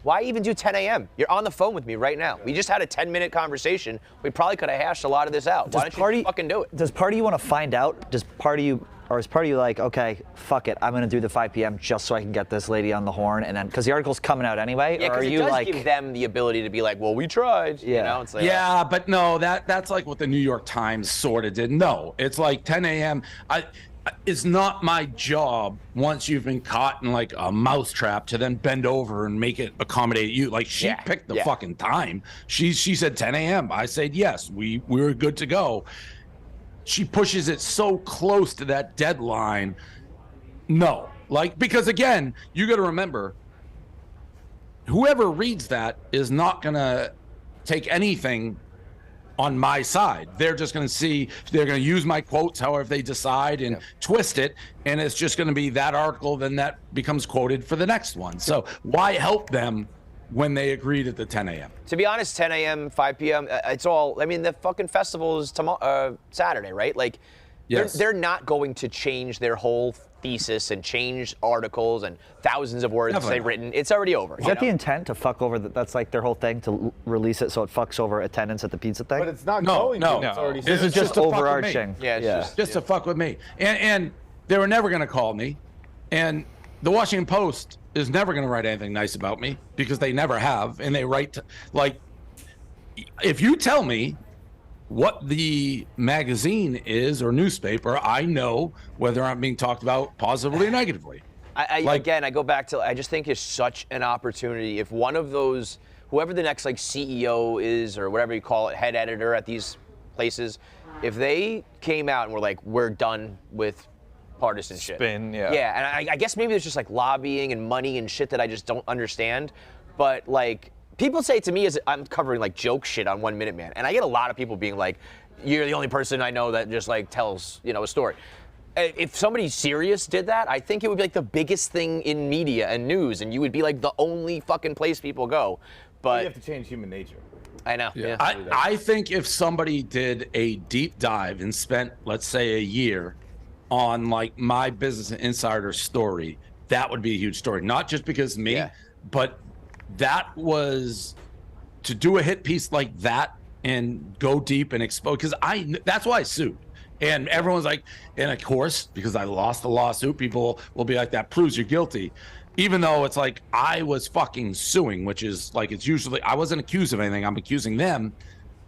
Why even do 10 a.m.? You're on the phone with me right now. We just had a 10-minute conversation. We probably could have hashed a lot of this out. Why don't you fucking do it? Does part of you want to find out? Does part of you, or is part of you like, okay, fuck it, I'm going to do the 5 p.m. just so I can get this lady on the horn, and then because the article's coming out anyway? Yeah, because it does give them the ability to be like, well, we tried. Yeah. It's like, but no, that's like what the New York Times sort of did. No, it's like 10 a.m. It's not my job, once you've been caught in like a mousetrap, to then bend over and make it accommodate you. Like, she picked the fucking time. She said 10 a.m. I said yes. We were good to go. She pushes it so close to that deadline. No, like, because again, you got to remember, whoever reads that is not gonna take anything on my side. They're just going to see, they're going to use my quotes however they decide and twist it, and it's just going to be that article, then that becomes quoted for the next one. So why help them when they agreed at the 10 a.m.? To be honest, 10 a.m., 5 p.m., it's all, I mean, the fucking festival is Saturday, right? Like, they're not going to change their whole thesis and change articles and thousands of words they've written. It's already over. Is that the intent, to fuck over? That's like their whole thing, to release it so it fucks over attendance at the pizza thing? But it's not going to. It's already this is just overarching. Just to fuck with me. And they were never going to call me. And the Washington Post is never going to write anything nice about me, because they never have. And they write, like, if you tell me what the magazine is or newspaper, I know whether I'm being talked about positively or negatively. Again, I go back to, I just think it's such an opportunity. If one of those, whoever the next like CEO is, or whatever you call it, head editor at these places, if they came out and were like, we're done with partisan shit. Yeah, and I guess maybe there's just like lobbying and money and shit that I just don't understand. But like, people say to me, as I'm covering like joke shit on 1 Minute Man, and I get a lot of people being like, you're the only person I know that just like tells, a story. if somebody serious did that, I think it would be like the biggest thing in media and news, and you would be like the only fucking place people go. But you have to change human nature. I know. Yeah. I think if somebody did a deep dive and spent, let's say, a year on like my Business Insider story, that would be a huge story. Not just because of me, but that was to do a hit piece like that and go deep and expose. Because that's why I sued. And everyone's like, and of course, because I lost the lawsuit, people will be like, that proves you're guilty. Even though it's like I was fucking suing, which is like, it's usually, I wasn't accused of anything. I'm accusing them.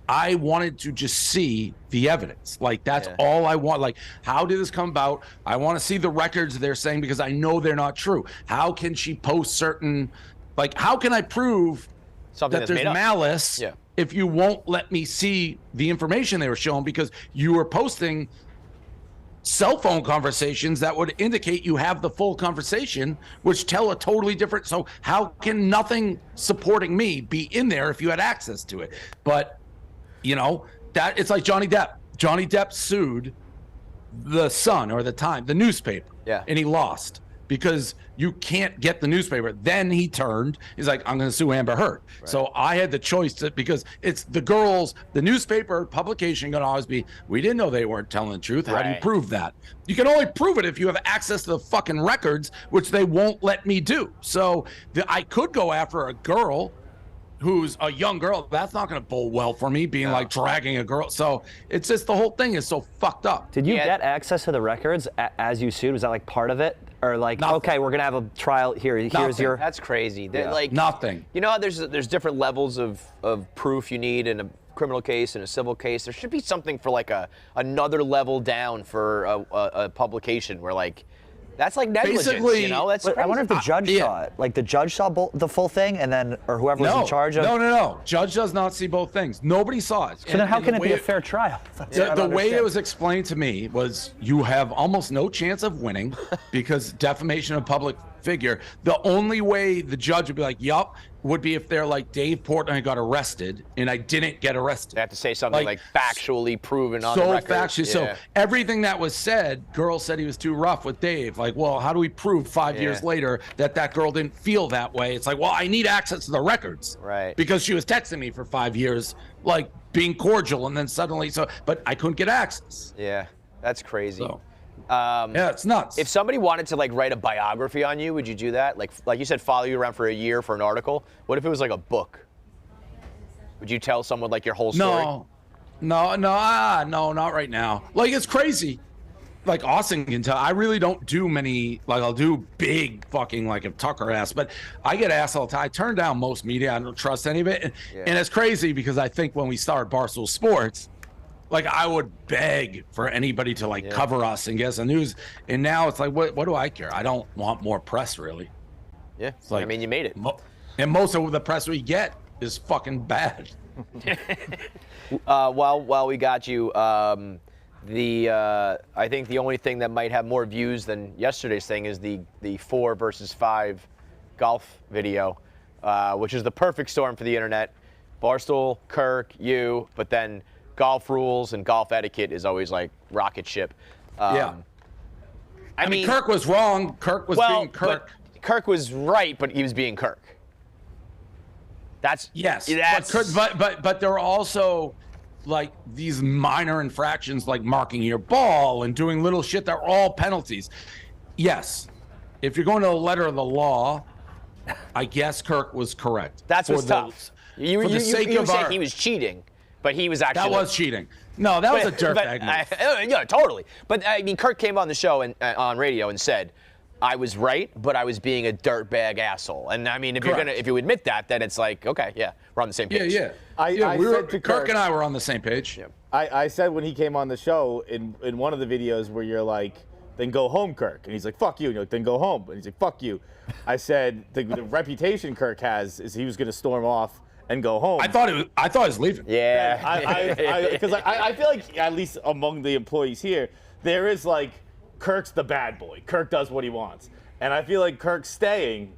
I wanted to just see the evidence. Like, that's all I want. Like, how did this come about? I want to see the records they're saying because I know they're not true. How can she post certain, like, how can I prove something that there's malice if you won't let me see the information they were showing because you were posting cell phone conversations that would indicate you have the full conversation, which tell a totally different. So how can nothing supporting me be in there if you had access to it? But, you know, that it's like Johnny Depp. Johnny Depp sued the Sun or the Time, the newspaper, and he lost because you can't get the newspaper. Then he turned, he's like, I'm going to sue Amber Heard. Right. So I had the choice to, because it's the girls, the newspaper publication going to always be, we didn't know they weren't telling the truth. How do you prove that? You can only prove it if you have access to the fucking records, which they won't let me do. So I could go after a girl who's a young girl. That's not going to bowl well for me, being like dragging a girl. So it's just, the whole thing is so fucked up. Did you get access to the records as you sued? Was that like part of it? Or like, okay, we're gonna have a trial here. Here's your. That's crazy. Like nothing. You know how there's different levels of proof you need in a criminal case and a civil case. There should be something for like another level down for a publication where like that's like negligence. Basically, you know, that's. Crazy. I wonder if the judge saw it. Like the judge saw the full thing, and then or whoever was in charge of. No. Judge does not see both things. Nobody saw it. So then how can it be a fair trial? The way it was explained to me was you have almost no chance of winning because defamation of public figure. The only way the judge would be like, yup, would be if they're like, Dave Portnoy got arrested and I didn't get arrested. They have to say something like factually proven on the record. Factually. So everything that was said, girl said he was too rough with Dave. Like, well, how do we prove 5 years later that girl didn't feel that way? It's like, well, I need access to the records. Right. Because she was texting me for 5 years, like being cordial, and then suddenly, but I couldn't get access. Yeah, that's crazy. So. It's nuts. If somebody wanted to like write a biography on you, would you do that? Like you said, follow you around for a year for an article. What if it was like a book? Would you tell someone like your whole story? No, not right now. Like, it's crazy. Like Austin can tell, I really don't do many. Like, I'll do big fucking like if Tucker asks, but I get asked all the time. I turn down most media. I don't trust any of it, and it's crazy because I think when we started Barstool Sports, like I would beg for anybody to like cover us and get us the news, and now it's like, what do I care? I don't want more press, really. Yeah, it's like, I mean, you made it. And most of the press we get is fucking bad. While we got you, I think the only thing that might have more views than yesterday's thing is the 4 versus 5 golf video, which is the perfect storm for the internet. Barstool, Kirk, you, but then golf rules and golf etiquette is always like rocket ship. I mean, Kirk was wrong. Kirk was being Kirk. Kirk was right, but he was being Kirk. But there are also like these minor infractions like marking your ball and doing little shit that are all penalties. Yes, if you're going to the letter of the law, I guess Kirk was correct. That's what's tough. You were saying he was cheating. But he was actually. That was cheating. No, that was a dirtbag move. Yeah, totally. But I mean, Kirk came on the show and on radio and said, "I was right, but I was being a dirtbag asshole." And I mean, if you admit that, then it's like, okay, yeah, we're on the same page. Kirk and I were on the same page. Yeah. I said when he came on the show in one of the videos where you're like, "Then go home, Kirk," and he's like, "Fuck you," and you're like, "Then go home," and he's like, "Fuck you." I said the reputation Kirk has is he was going to storm off and go home. I thought he was leaving. Yeah. Because I feel like, at least among the employees here, there is like, Kirk's the bad boy. Kirk does what he wants. And I feel like Kirk staying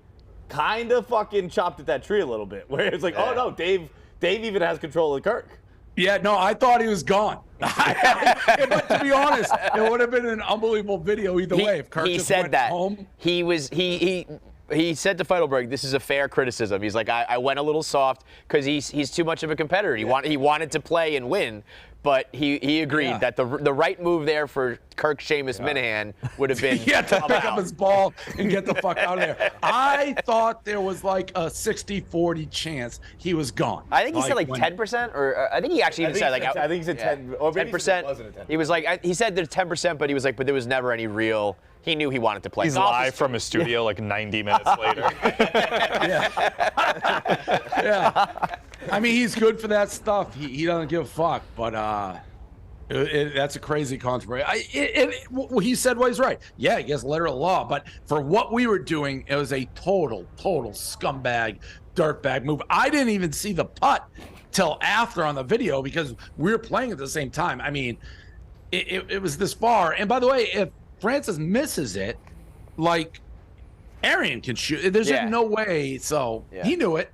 kind of fucking chopped at that tree a little bit. Where it's like, oh no, Dave even has control of Kirk. Yeah, no, I thought he was gone. But to be honest, it would have been an unbelievable video either way if Kirk he just said went that. home. He said to Feidelberg, "This is a fair criticism." He's like, "I went a little soft because he's too much of a competitor. He wanted to play and win." But he agreed that the right move there for Kirk Seamus Minahan would have been to pick up his ball and get the fuck out of there. I thought there was like a 60-40 chance he was gone. I think he said like 10%, or I think he actually even said like I think he said 10, or maybe 10%. It wasn't a 10%. He was like, he said there's 10%, but he was like, but there was never any real. He knew he wanted to play. He's live from his studio like 90 minutes later. Yeah. I mean, he's good for that stuff. He doesn't give a fuck, but that's a crazy controversy. He said what he's right. Yeah, I guess letter of the law, but for what we were doing, it was a total scumbag, dirtbag move. I didn't even see the putt till after on the video because we were playing at the same time. I mean, it was this far. And by the way, if Francis misses it, like Arian can shoot. There's just no way. So he knew it.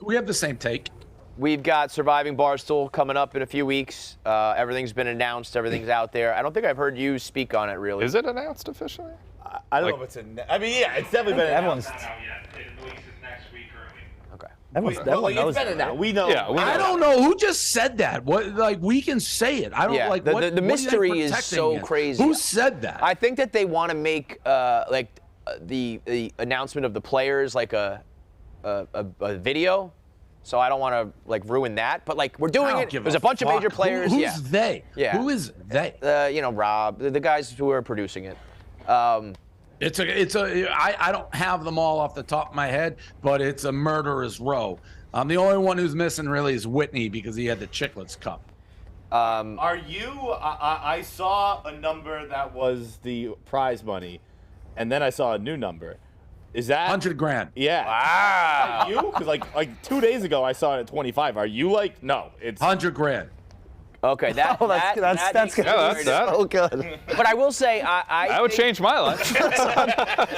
We have the same take. We've got Surviving Barstool coming up in a few weeks. Everything's been announced. Everything's out there. I don't think I've heard you speak on it, really. Is it announced officially? I don't know if it's I mean, yeah, it's definitely been announced. Not out yet. It releases next week early. Okay. Everyone knows it's better now. We know. Yeah, I don't know who just said that. What, like, we can say it. I don't like the, what the what are they mystery is protecting so against? crazy. Who said that? I think that they want to make the announcement of the players like a video. So I don't want to like ruin that, but like we're doing it. There's a bunch of major players. Who's they? Yeah. Who is they? Rob, the guys who are producing it. I don't have them all off the top of my head, but it's a murderer's row. The only one who's missing really is Whitney because he had the Chicklets Cup. Are you? I saw a number that was the prize money, and then I saw a new number. Is that $100,000? Yeah. Wow. Are you? Because like 2 days ago I saw it at 25. Are you like no? It's $100,000. Okay, that's good. So good. But I will say, I would change my life.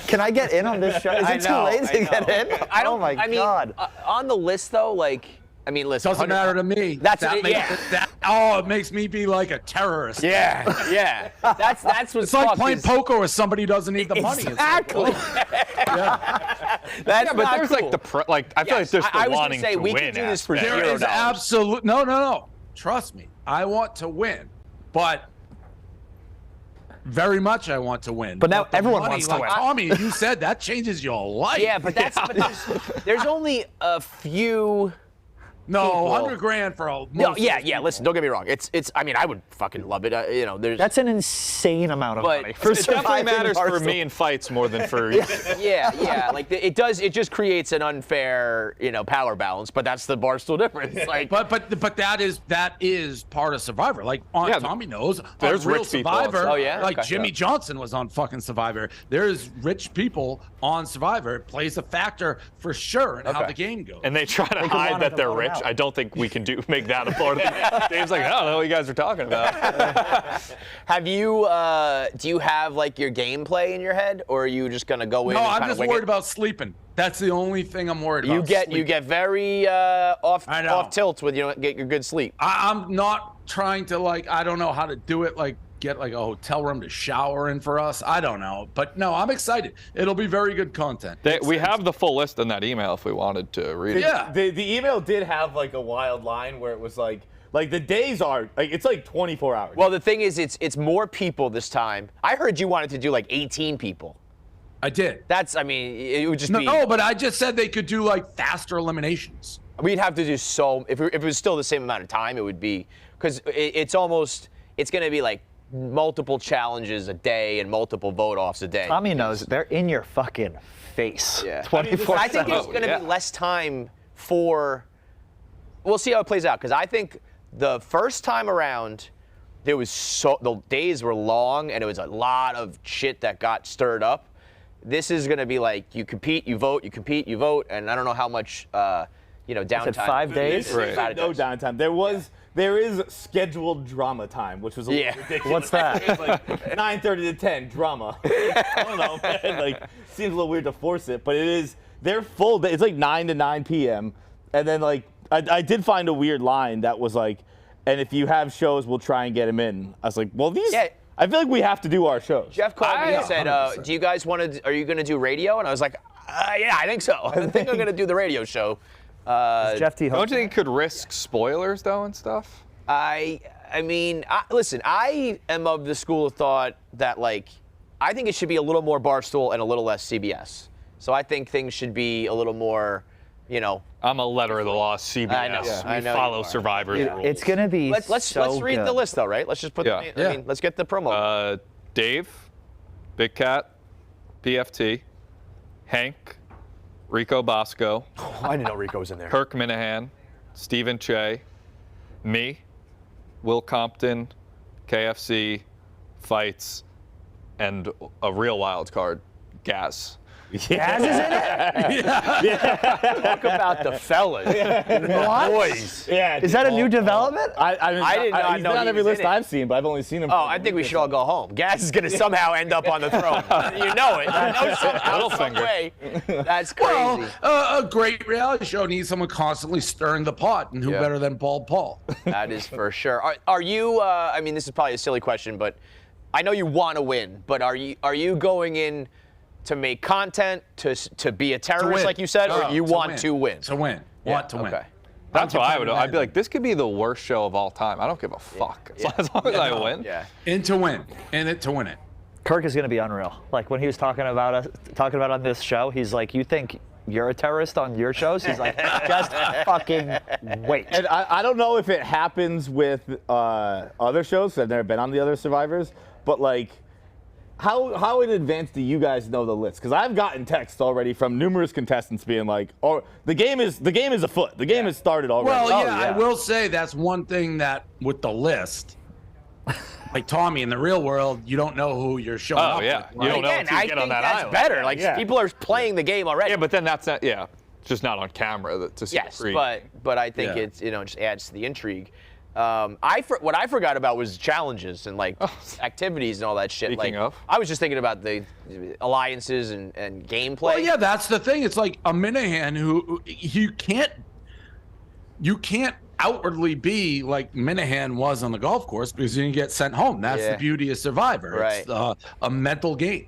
Can I get in on this show? Is it too late to get in? Oh my God. On the list though, like. I mean, listen. Doesn't matter to me. It makes me be like a terrorist. Yeah. That's what's It's like playing poker with somebody who doesn't need the money. Exactly. That's but there's cool. like I feel like there's the I was wanting gonna say, to we win. could do this for There $0. is absolute no. Trust me, I want to win, but very much I want to win. But now the everyone money, wants to like win. Tommy, you said that changes your life. Yeah, but there's only a few. No, people. $100,000 for a. No, yeah. Listen, don't get me wrong. It's. I mean, I would fucking love it. There's. That's an insane amount of money. It definitely matters for Barstool. me in fights more than for you. Yeah. Like it does. It just creates an unfair, power balance. But that's the Barstool difference. Like, but that is part of Survivor. Like Tommy knows. There's on Real rich people on Survivor. Oh, yeah? Like Okay. Jimmy Johnson was on fucking Survivor. There's rich people on Survivor. It plays a factor for sure in how the game goes. And they try to hide wanted that to they're vote rich. out. I don't think we can make that a part of it. Dave's like, I don't know what you guys are talking about. have you? Do you have like your gameplay in your head, or are you just gonna go in? No, and I'm kinda just wing worried it? about sleeping. That's the only thing I'm worried about. You get very off I know. tilt with get your good sleep. I'm not trying to I don't know how to do it. Get a hotel room to shower in for us. I don't know, but no, I'm excited. It'll be very good content. We have the full list in that email if we wanted to read it. Yeah. The email did have like a wild line where it was like the days are it's like 24 hours. Well, the thing is, it's more people this time. I heard you wanted to do like 18 people. I did. It would just be. No, but I just said they could do faster eliminations. We'd have to do if it was still the same amount of time, it would be because it's going to be like multiple challenges a day and multiple vote-offs a day. Tommy knows they're in your fucking face. Yeah. 24/7. I think there's going to be less time for. We'll see how it plays out because I think the first time around, the days were long and it was a lot of shit that got stirred up. This is going to be like you compete, you vote, you compete, you vote, and I don't know how much downtime. Is it 5 days? There's no downtime. There is scheduled drama time, which was a little ridiculous. What's that? It's like 9:30 to 10 drama. I don't know, man. Seems a little weird to force it, but it is. They're full day. It's like 9 to 9 p.m. And then I did find a weird line that was and if you have shows, we'll try and get him in. I was like, well, these. Yeah. I feel like we have to do our shows. Jeff called me and said, "Do you guys want to? Are you going to do radio?" And I was like, "Yeah, I think so. I think I'm going to do the radio show." Jeff T. Don't you think it could risk spoilers though and stuff? I mean, listen, I am of the school of thought that I think it should be a little more Barstool and a little less CBS. So I think things should be a little more, I'm a letter of the law, CBS. I know. We I know follow you are. Survivor's rules. It's gonna be Let's read good. the list though, right? Let's just put. I mean, let's get the promo. Dave, Big Cat, PFT, Hank, Rico Bosco, I didn't know Rico was in there. Kirk Minahan, Stephen Che, me, Will Compton, KFC, Fights, and a real wild card, Gaz. Gaz is in it? Talk about the fellas. What? Boys. Yeah. Is that a new development? I did not he's know not on he every was list in it. I've seen, but I've only seen him. Oh, I think we should all go home. Gaz is going to somehow end up on the throne. You know it. You know somehow, some way. That's crazy. Well, a great reality show needs someone constantly stirring the pot, and who better than Bald Paul? That is for sure. Are you? I mean, this is probably a silly question, but I know you want to win. But are you going in to make content, to be a terrorist, like you said, or you want to win? To win. Want to win. Okay. That's what I would do. I'd be like, this could be the worst show of all time. I don't give a fuck. As long as I win. Yeah. In to win. In it to win it. Kirk is gonna be unreal. Like when he was talking about on this show, he's like, you think you're a terrorist on your shows? He's like, just fucking wait. And I don't know if it happens with other shows. I've never been on the other Survivors, but how in advance do you guys know the list? Because I've gotten texts already from numerous contestants being like, "Oh, the game is afoot. The game has started already." Well, I will say that's one thing that with the list, like Tommy, in the real world, you don't know who you're showing up with. You don't know Again, until you I get think on that that's island. better. People are playing the game already. Yeah, but then that's not. Yeah, just not on camera to see. Yes, the free. but I think it's just adds to the intrigue. What I forgot about was challenges and activities and all that shit. Speaking of, I was just thinking about the alliances and gameplay. Well, yeah, that's the thing. It's like a Minahan who you can't outwardly be like Minahan was on the golf course because you didn't get sent home. That's the beauty of Survivor. Right. It's a mental game.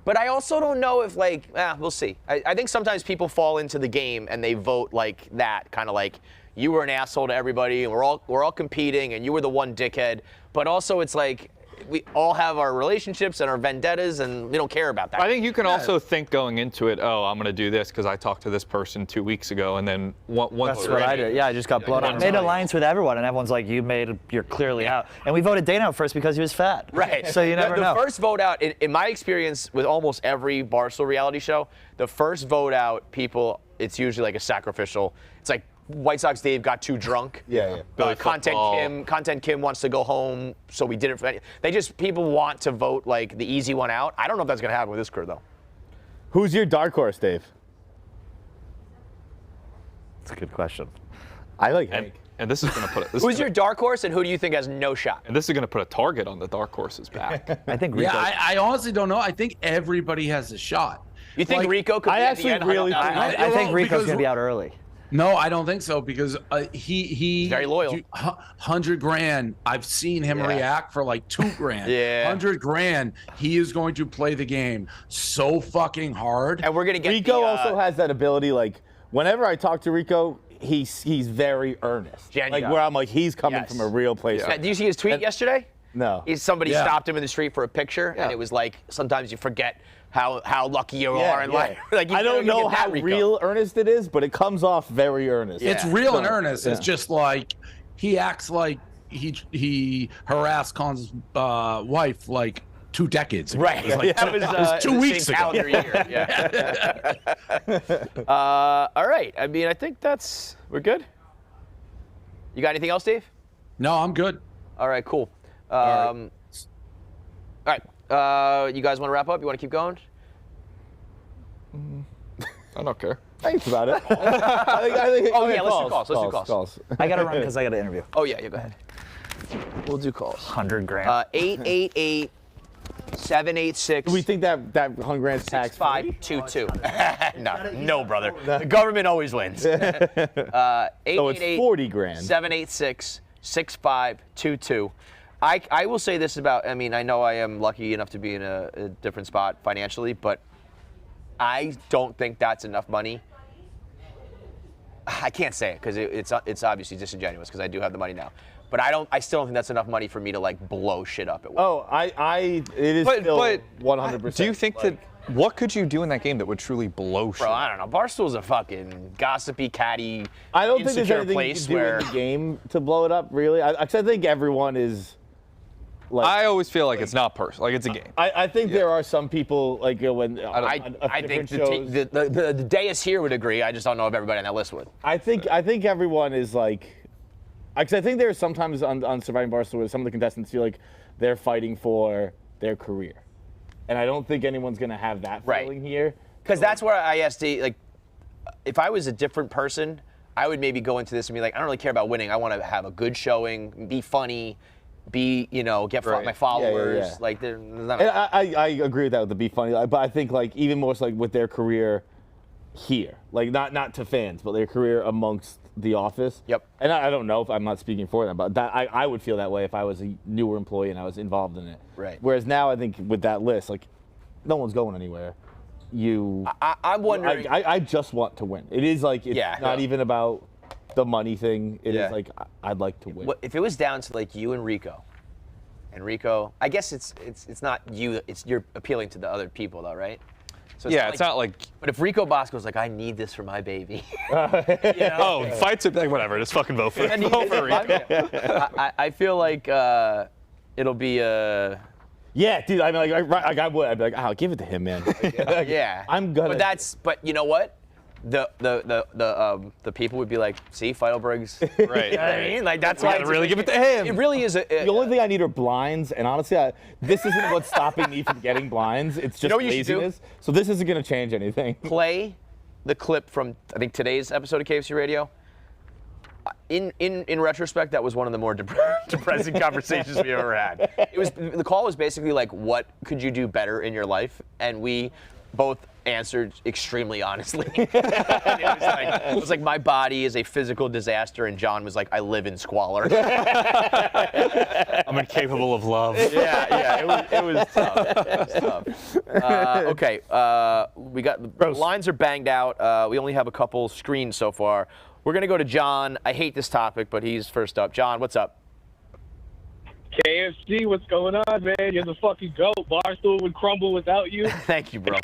But I also don't know if we'll see. I think sometimes people fall into the game and they vote like that, kind of like you were an asshole to everybody and we're all competing and you were the one dickhead. But also it's like we all have our relationships and our vendettas and we don't care about that. I think you can also think going into it, oh, I'm going to do this because I talked to this person 2 weeks ago, and then once That's what I did. Yeah, I just got blown out. I made an alliance with everyone, and everyone's like, you're clearly out. And we voted Dana out first because he was fat. Right. So you never know. The first vote out, in my experience with almost every Barstool reality show, the first vote out, it's usually like a sacrificial. It's like White Sox Dave got too drunk. Yeah. Content Kim wants to go home, so we did it for people want to vote like the easy one out. I don't know if that's gonna happen with this crew though. Who's your dark horse, Dave? That's a good question. I like Hank. And this is going to put Who's your dark horse and who do you think has no shot? And this is going to put a target on the dark horse's back. I think Rico. Yeah, I honestly don't know. I think everybody has a shot. You think Rico could be I at actually the end? really I think Rico's going to be out early. No, I don't think so because he very loyal. 100 grand. I've seen him react for like 2 grand. Yeah. 100 grand. He is going to play the game so fucking hard. And we're gonna get Rico also has that ability. Like whenever I talk to Rico, he's very earnest. Genuine. Like where I'm like he's coming from a real place. Did you see his tweet yesterday? No. Somebody stopped him in the street for a picture, and it was like sometimes you forget how lucky you are in life. Like I don't know how real earnest it is, but it comes off very earnest. It's real and earnest. It's just like he acts like he harassed Khan's wife like 2 decades ago. Right. It was like That was 2 weeks ago. calendar year. Yeah. All right. I mean, I think we're good. You got anything else, Dave? No, I'm good. All right. Cool. All right. You guys want to wrap up? You want to keep going? I don't care. Thanks about it. I think, Oh, yeah, let's do calls. Let's do calls. I got to run because I got an interview. Oh, yeah, go ahead. We'll do calls. 100 grand. 888-786. Do we think that 100 grand's tax free? 6522. No, brother. The government always wins. 888 So it's 40 grand. 786 6522. I will say this about, I mean, I know I am lucky enough to be in a different spot financially, but I don't think that's enough money. I can't say it because it's obviously disingenuous because I do have the money now. But I still don't think that's enough money for me to like blow shit up at once. Oh, it is still 100%. Do you think that, what could you do in that game that would truly blow shit Bro, up? I don't know. Barstool's a fucking gossipy, catty, I don't think there's insecure anything place you can do where in the game to blow it up, really. I think everyone is. Like, I always feel like it's not personal, like it's a game. I think there are some people like when I think the dais here would agree. I just don't know if everybody on that list would. I think everyone is like, because I think there's sometimes on Surviving Barstool where some of the contestants feel like they're fighting for their career, and I don't think anyone's gonna have that feeling here. Because that's where I asked, like, if I was a different person, I would maybe go into this and be like, I don't really care about winning. I want to have a good showing, be funny. Get my followers. Yeah. Like, I agree with that with the be funny, but I think like even more so like with their career here, like not to fans, but their career amongst the office. Yep. And I don't know if I'm not speaking for them, but that I would feel that way if I was a newer employee and I was involved in it. Right. Whereas now I think with that list, like no one's going anywhere. I'm wondering. I just want to win. It is like it's not even about the money thing. It is like I'd like to win. If it was down to like you and Rico, I guess it's not you. You're appealing to the other people though, right? So it's not like. But if Rico Bosco's like, I need this for my baby. Oh, fights it like whatever. Just fucking vote for Rico. I feel like it'll be a. Yeah, dude. I mean, I would. I'd be like, I'll give it to him, man. Yeah. I'm gonna. But you know what? The people would be like, see, Feidelberg's right. You know what I mean? Like that's why really give it to him. It really is. The only thing I need are blinds, and honestly, this isn't what's stopping me from getting blinds. It's just laziness. So this isn't going to change anything. Play the clip from I think today's episode of KFC Radio. In retrospect, that was one of the more depressing conversations we've ever had. The call was basically like, what could you do better in your life? And we both answered extremely honestly. It was like my body is a physical disaster, and John was like, I live in squalor. I'm incapable of love. Yeah, it was tough. Okay, we got the lines are banged out. We only have a couple screens so far. We're gonna go to John. I hate this topic, but he's first up. John, what's up? KFC, what's going on, man? You're the fucking GOAT. Barstool would crumble without you. Thank you, bro.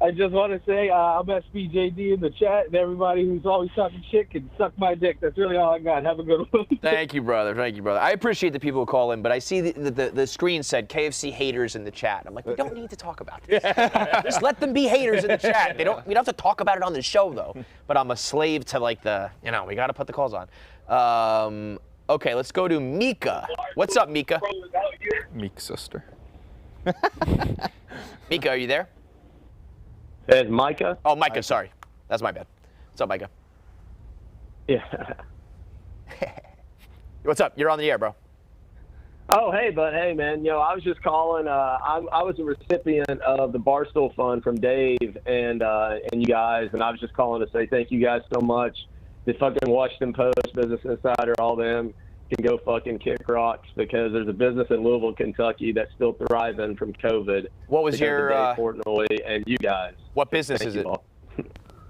I just want to say I'm SBJD in the chat, and everybody who's always talking shit can suck my dick. That's really all I got. Have a good one. Thank you, brother. Thank you, brother. I appreciate the people who call in, but I see the screen said KFC haters in the chat. I'm like, we don't need to talk about this. Just let them be haters in the chat. We don't have to talk about it on the show, though. But I'm a slave to like we got to put the calls on. Okay, let's go to Mika. What's up, Mika? Meek's sister. Mika, are you there? It's Micah. Oh, Micah, sorry. That's my bad. What's up, Micah? Yeah. What's up? You're on the air, bro. Oh, hey, bud. Hey, man. I was just calling. I was a recipient of the Barstool Fund from Dave and you guys, and I was just calling to say thank you guys so much. The fucking Washington Post, Business Insider, all them can go fucking kick rocks because there's a business in Louisville, Kentucky that's still thriving from COVID. What was your Dave Portnoy and you guys? What business is it?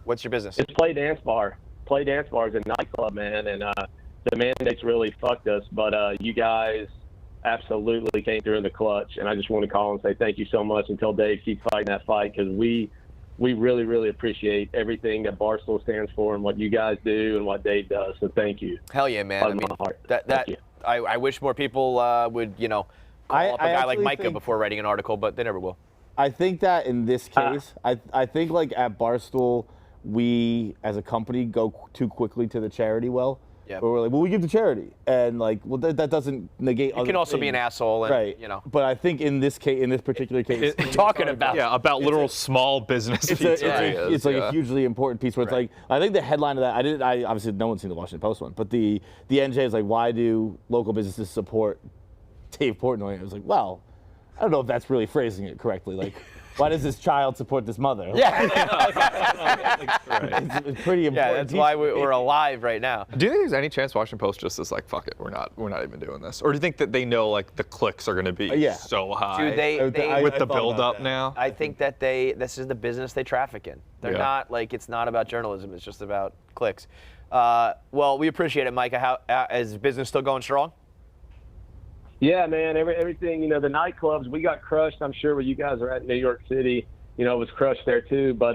What's your business? It's Play Dance Bar. Play Dance Bar is a nightclub, man, and the mandates really fucked us, but you guys absolutely came through in the clutch, and I just want to call and say thank you so much until Dave keeps fighting that fight because we really, really appreciate everything that Barstool stands for and what you guys do and what Dave does. So thank you. Hell yeah, man. Out of my heart. I wish more people would, call up a guy like Micah before writing an article, but they never will. I think that in this case, I think like at Barstool, we as a company go too quickly to the charity well. Yeah. Where we're like, well, we give to charity, and like, well, that doesn't negate. You can also be an asshole, and, right? But I think in this case, in this particular case, talking about literal small business. It's like a hugely important piece where it's like, I think the headline of that, I obviously no one's seen the Washington Post one, but the NJ is like, why do local businesses support Dave Portnoy? I was like, well, I don't know if that's really phrasing it correctly. Like, why does this child support this mother? Yeah. It's pretty important. Yeah, that's why we're alive right now. Do you think there's any chance Washington Post just is like, fuck it, we're not even doing this? Or do you think that they know like the clicks are going to be so high? Dude, they with the build up now? I think that this is the business they traffic in. They're not like, it's not about journalism. It's just about clicks. Well, we appreciate it, Micah. How is business still going strong? Yeah, man. Everything, the nightclubs, we got crushed. I'm sure where you guys are at in New York City, it was crushed there too. But,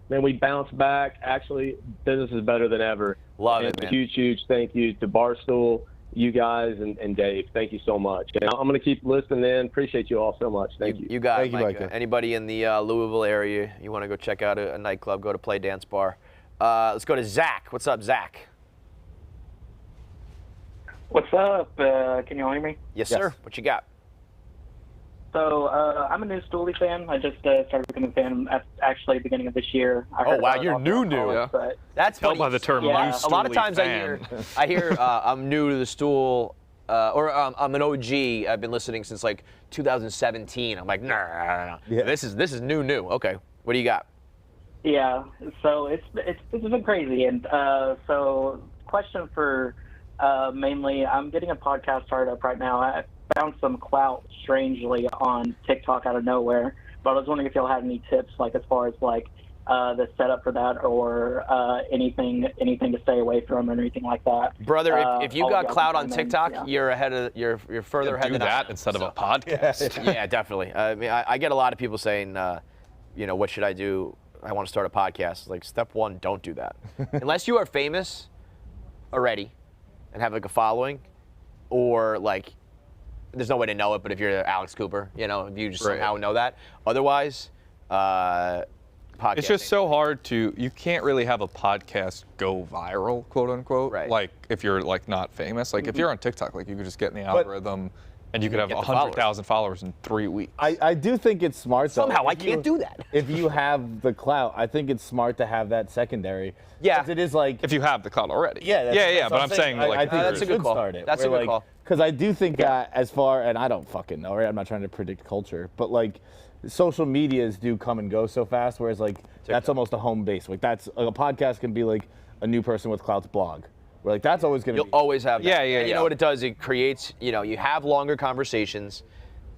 man, we bounced back. Actually, business is better than ever. Love it, man. Huge thank you to Barstool, you guys, and Dave. Thank you so much. And I'm going to keep listening in. Appreciate you all so much. Thank you. You got it, Thank you, Micah. Micah. Anybody in the Louisville area, you want to go check out a nightclub, go to Play Dance Bar. Let's go to Zach. What's up, Zach? What's up? Can you all hear me? Yes, sir. What you got? So I'm a new Stooley fan. I just started becoming a fan at actually beginning of this year. Oh wow, you're new. But That's Tell funny. by the term Yeah. new A lot of Stooley times fan. I hear I'm new to the stool, or I'm an OG. I've been listening since like 2017. I'm like, nah. Yeah. This is new. Okay, what do you got? yeah, so it's been crazy. And so question for mainly, I'm getting a podcast started up right now. I found some clout strangely on TikTok out of nowhere, but I was wondering if y'all had any tips, like as far as like the setup for that, or anything to stay away from, or anything like that. Brother, if you all got y'all clout can on chime in. TikTok, Yeah. you're ahead of you're further ahead Do than that I am. instead of a podcast. Yeah, definitely. I mean, I get a lot of people saying, what should I do? I want to start a podcast. Like, step one, don't do that. Unless you are famous already and have like a following, or like, there's no way to know it, but if you're Alex Cooper, if you just somehow know that. Otherwise, podcasting. It's just so hard you can't really have a podcast go viral, quote unquote. Right. Like if you're like not famous. Like if you're on TikTok, like you could just get in the algorithm and you could have get the 100,000 followers in 3 weeks. I do think it's smart, though. Somehow I can't do that. If you have the clout, I think it's smart to have that secondary. Yeah. 'Cause it is like... If you have the clout already. Yeah, yeah. what But I'm saying like I think that's you a good should call. start it. That's a good call. Because I do think that and I don't fucking know, right? I'm not trying to predict culture, but like social medias do come and go so fast, whereas like that's almost a home base. Like that's a podcast can be like a new person with clout's blog. Where like that's always going to You'll be. always have that. Yeah, And you know what it does? It creates, you have longer conversations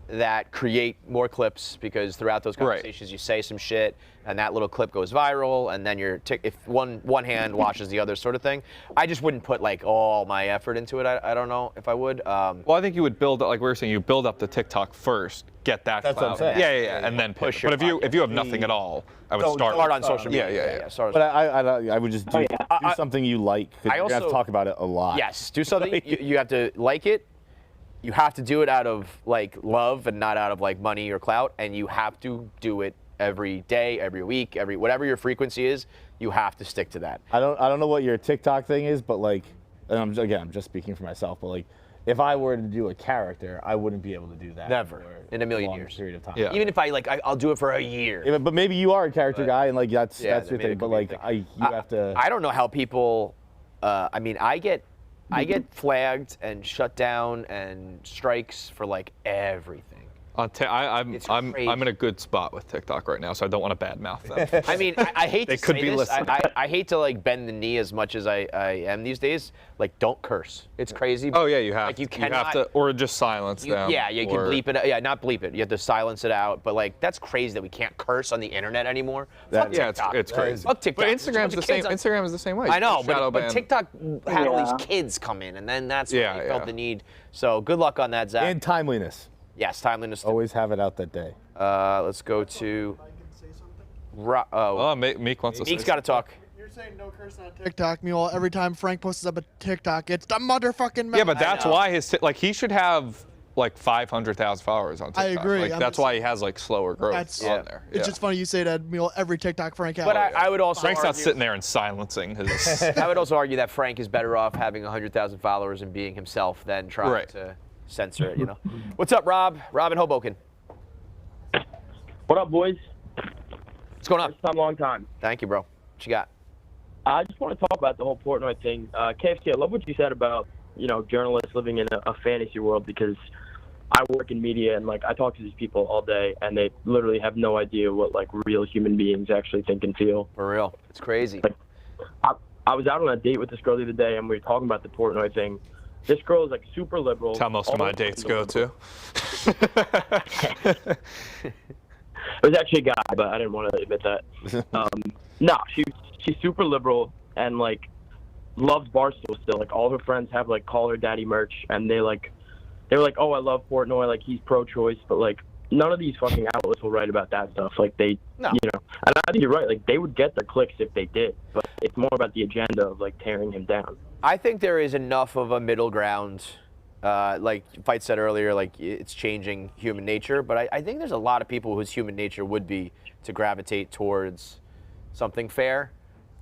that create more clips, because throughout those conversations you say some shit and that little clip goes viral, and then if one hand washes the other, sort of thing. I just wouldn't put like all my effort into it. I don't know if I would. Well, I think you would build, like we were saying, you build up the TikTok first, get that That's what I'm clout. saying. Yeah, and then push push. your But if you have nothing at all, I would start on social media. Yeah. Start But I would just do something you like. 'Cause I you're gonna have to also- talk about it a lot. Yes, do something. You have to like it. You have to do it out of like love and not out of like money or clout, and you have to do it every day, every week, whatever your frequency is. You have to stick to that. I don't know what your TikTok thing is, but like, and I'm just speaking for myself, but like, if I were to do a character, I wouldn't be able to do that. Never for in a million long years. period of time. Yeah. Even if I'll do it for a year. Yeah, but maybe you are a character guy, and like that's Yeah, your maybe thing. it But could be a like, thing. you have to. I don't know how people. I mean, I get flagged and shut down and strikes for like everything. I'm crazy. in a good spot with TikTok right now, so I don't want to badmouth them. I mean, I hate They to could say be this. listening. I hate to like bend the knee as much as I am these days. Like, don't curse. It's crazy. Oh yeah, you have. Like, you have cannot. to, or just silence them. Yeah, you can or- bleep it. Yeah, not bleep it. You have to silence it out. But like, that's crazy that we can't curse on the internet anymore. Fuck Yeah, TikTok. it's crazy. Fuck TikTok. But There's a bunch Instagram's of the same. kids on- Instagram is the same way. I know, Shadow but ban. TikTok had all Yeah. these kids come in, and then that's when Yeah, they felt yeah. the need. So good luck on that, Zach. and timeliness. Yes, timeliness. Always have it out that day. Let's go to. Oh, Meek wants to say Meek's got to talk. You're saying no cursing on TikTok. Meanwhile, every time Frank posts up a TikTok, it's the motherfucking. Yeah, but that's know. why he should have like 500,000 followers on TikTok. I agree. Like, I'm that's just- why he has like slower growth That's on there. It's just funny you say that. Meanwhile, every TikTok Frank has. But I would also Frank's not argue, sitting there and silencing his. I would also argue that Frank is better off having 100,000 followers and being himself than trying Right. to censor it. What's up, Rob? Rob in Hoboken. What up, boys? What's going on? First time, long time. Thank you, bro. What you got? I just want to talk about the whole Portnoy thing. KFC, I love what you said about, journalists living in a fantasy world, because I work in media, and like I talk to these people all day, and they literally have no idea what like real human beings actually think and feel. For real, it's crazy. Like, I was out on a date with this girl the other day, and we were talking about the Portnoy thing. This girl is like super liberal. That's how most of my dates go too. It was actually a guy, but I didn't want to admit that. No, she's super liberal and like loves Barstool still. Like all her friends have like Call Her Daddy merch, and they were like, oh, I love Portnoy, like he's pro-choice, but like none of these fucking outlets will write about that stuff. Like they, you know, and I think you're right. Like they would get their clicks if they did, but it's more about the agenda of like tearing him down. I think there is enough of a middle ground. Like Fight said earlier, like it's changing human nature, but I think there's a lot of people whose human nature would be to gravitate towards something fair,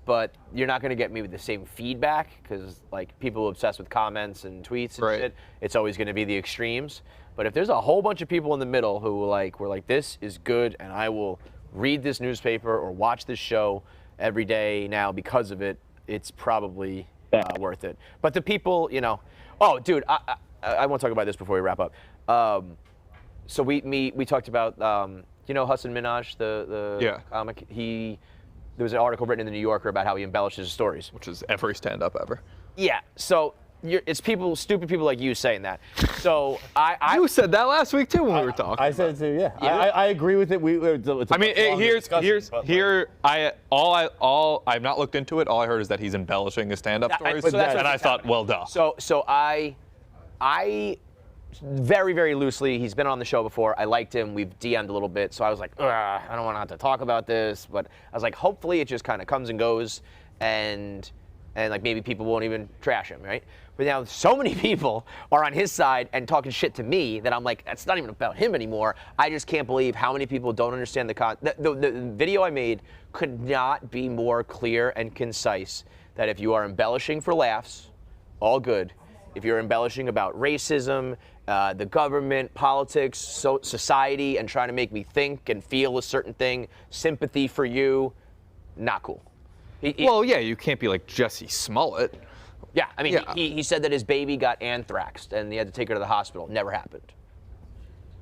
but you're not going to get maybe the same feedback because like people obsessed with comments and tweets and shit, it's always going to be the extremes. But if there's a whole bunch of people in the middle who were like, this is good and I will read this newspaper or watch this show every day now because of it, it's probably worth it. But the people, you know, oh, dude, I want to talk about this before we wrap up. So we talked about, you know, Hasan Minaj, the comic. There was an article written in the New Yorker about how he embellishes his stories, which is every stand-up ever. Yeah. So it's people, stupid people like you saying that. So you said that last week too when we were talking. I said it too. Yeah. I agree with it. I mean, I've not looked into it. All I heard is that he's embellishing his stand-up stories, and I thought, well, duh. So I very, very loosely, he's been on the show before. I liked him. We've DM'd a little bit. So I was like, I don't want to have to talk about this. But I was like, hopefully it just kind of comes and goes and like maybe people won't even trash him, right? But now so many people are on his side and talking shit to me that I'm like, it's not even about him anymore. I just can't believe how many people don't understand the video I made could not be more clear and concise that if you are embellishing for laughs, all good. If you're embellishing about racism, the government, politics, society, and trying to make me think and feel a certain thing, sympathy for you, not cool. Well, yeah, you can't be like Jesse Smollett. Yeah, I mean, he said that his baby got anthraxed and he had to take her to the hospital. Never happened.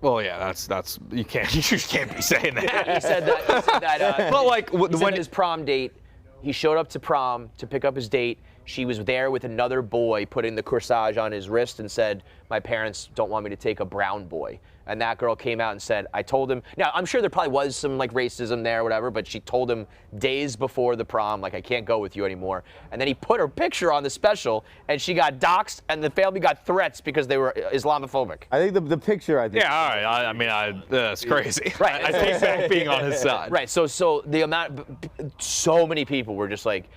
Well, yeah, that's you just can't be saying that. He said that. But like when his prom date, he showed up to prom to pick up his date. She was there with another boy putting the corsage on his wrist and said, my parents don't want me to take a brown boy. And that girl came out and said, I told him. Now, I'm sure there probably was some like racism there or whatever, but she told him days before the prom, like, I can't go with you anymore. And then he put her picture on the special and she got doxxed and the family got threats because they were Islamophobic. I think the picture, Yeah, all right. I mean, that's crazy. Right. I take back being on his side. Right. So the amount, so many people were just like,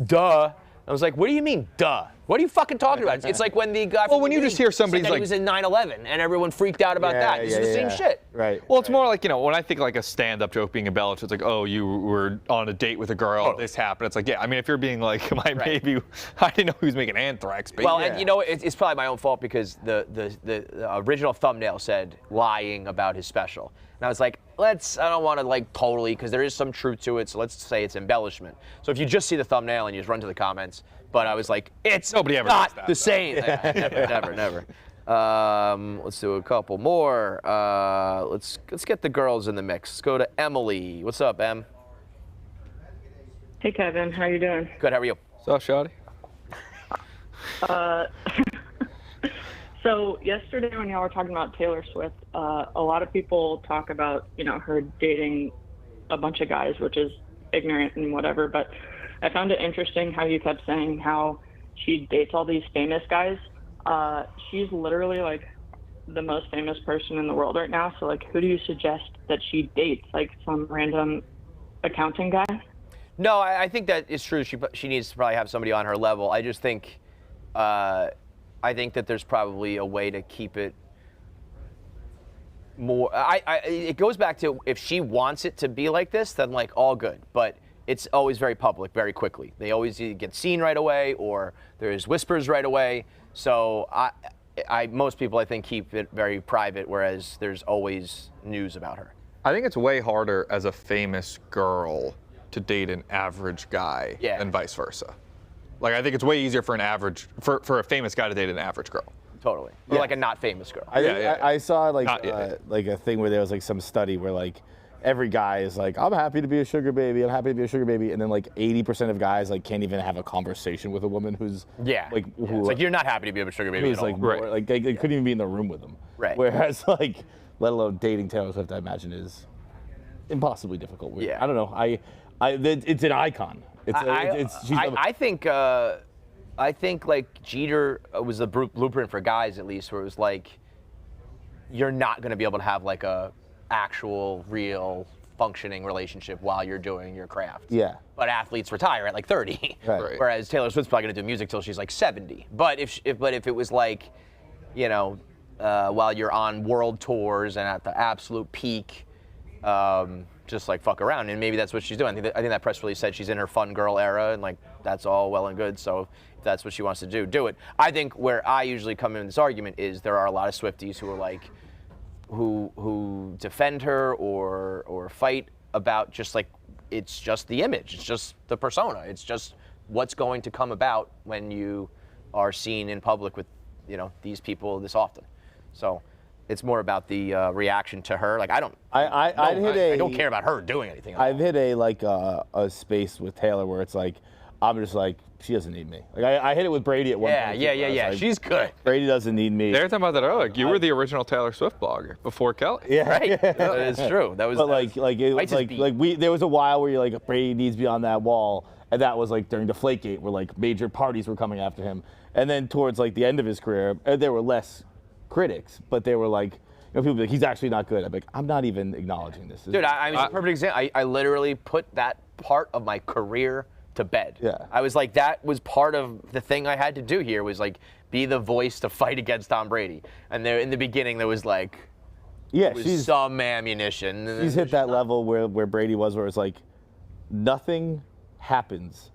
duh. I was like, what do you mean, duh? What are you fucking talking about? It's like when the guy when you just hear somebody's like, he was in 9/11 and everyone freaked out about that. This is the same shit. Right. Well, it's more like, you know, when I think like a stand-up joke being embellished, it's like, oh, you were on a date with a girl, this happened. It's like, yeah, I mean, if you're being like, my baby, I didn't know he was making anthrax baby. Well, and you know, it's probably my own fault because the original thumbnail said lying about his special. And I was like, I don't want to like totally, because there is some truth to it, so let's say it's embellishment. So if you just see the thumbnail and you just run to the comments, but I was like, it's nobody ever not does that, the same. Never. Let's do a couple more. Let's get the girls in the mix. Let's go to Emily. What's up, Em? Hey, Kevin. How you doing? Good. How are you? What's up, Shawty? So yesterday when y'all were talking about Taylor Swift, a lot of people talk about, you know, her dating a bunch of guys, which is ignorant and whatever, but I found it interesting how you kept saying how she dates all these famous guys. She's literally like the most famous person in the world right now. So like, who do you suggest that she dates? Like some random accounting guy? No, I think that is true. She needs to probably have somebody on her level. I just think, I think that there's probably a way to keep it more. It goes back to if she wants it to be like this, then like all good. But it's always very public, very quickly. They always either get seen right away or there's whispers right away. So most people, I think, keep it very private, whereas there's always news about her. I think it's way harder as a famous girl to date an average guy than vice versa. Like, I think it's way easier for a famous guy to date an average girl. Totally. Or like a not famous girl. I saw like a thing where there was like some study where like every guy is like, I'm happy to be a sugar baby. I'm happy to be a sugar baby. And then like 80% of guys like can't even have a conversation with a woman who's like, it's like you're not happy to be a sugar baby. Who's at all. like, more, like they couldn't even be in the room with them. Right. Whereas like, let alone dating Taylor Swift, I imagine is impossibly difficult. I don't know. It's an icon. I think like Jeter was the blueprint for guys, at least, where it was like, you're not going to be able to have like a actual, real, functioning relationship while you're doing your craft. Yeah. But athletes retire at like 30, right. Whereas Taylor Swift's probably going to do music till she's like 70. But if it was like, while you're on world tours and at the absolute peak, just like fuck around, and maybe that's what she's doing. I think that press release said she's in her fun girl era, and like that's all well and good. So if that's what she wants to do it. I think where I usually come in this argument is there are a lot of Swifties who are like, who defend her or fight about just like, it's just the image, it's just the persona, it's just what's going to come about when you are seen in public with these people this often. So it's more about the reaction to her. Like I don't care about her doing anything. I've hit a space with Taylor where it's like, I'm just like, she doesn't need me. Like I hit it with Brady at one point. Yeah. Like, she's good. Brady doesn't need me. They were talking about that earlier. Like, you were the original Taylor Swift blogger before Kelly. Yeah, right. That is true. That was. But there was a while where you're like, Brady needs to be on that wall, and that was like during Deflategate, where like major parties were coming after him, and then towards like the end of his career, there were less critics, but they were like, people be like, he's actually not good. I'm like, I'm not even acknowledging this. Dude, I was a perfect example. I literally put that part of my career to bed. Yeah. I was like, that was part of the thing I had to do here, was like be the voice to fight against Tom Brady. And there in the beginning there was like, she's some ammunition. She's hit that level where Brady was, where it's like nothing happens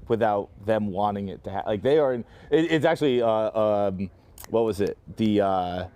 without them wanting it to happen. Like they are. It's actually what was it? The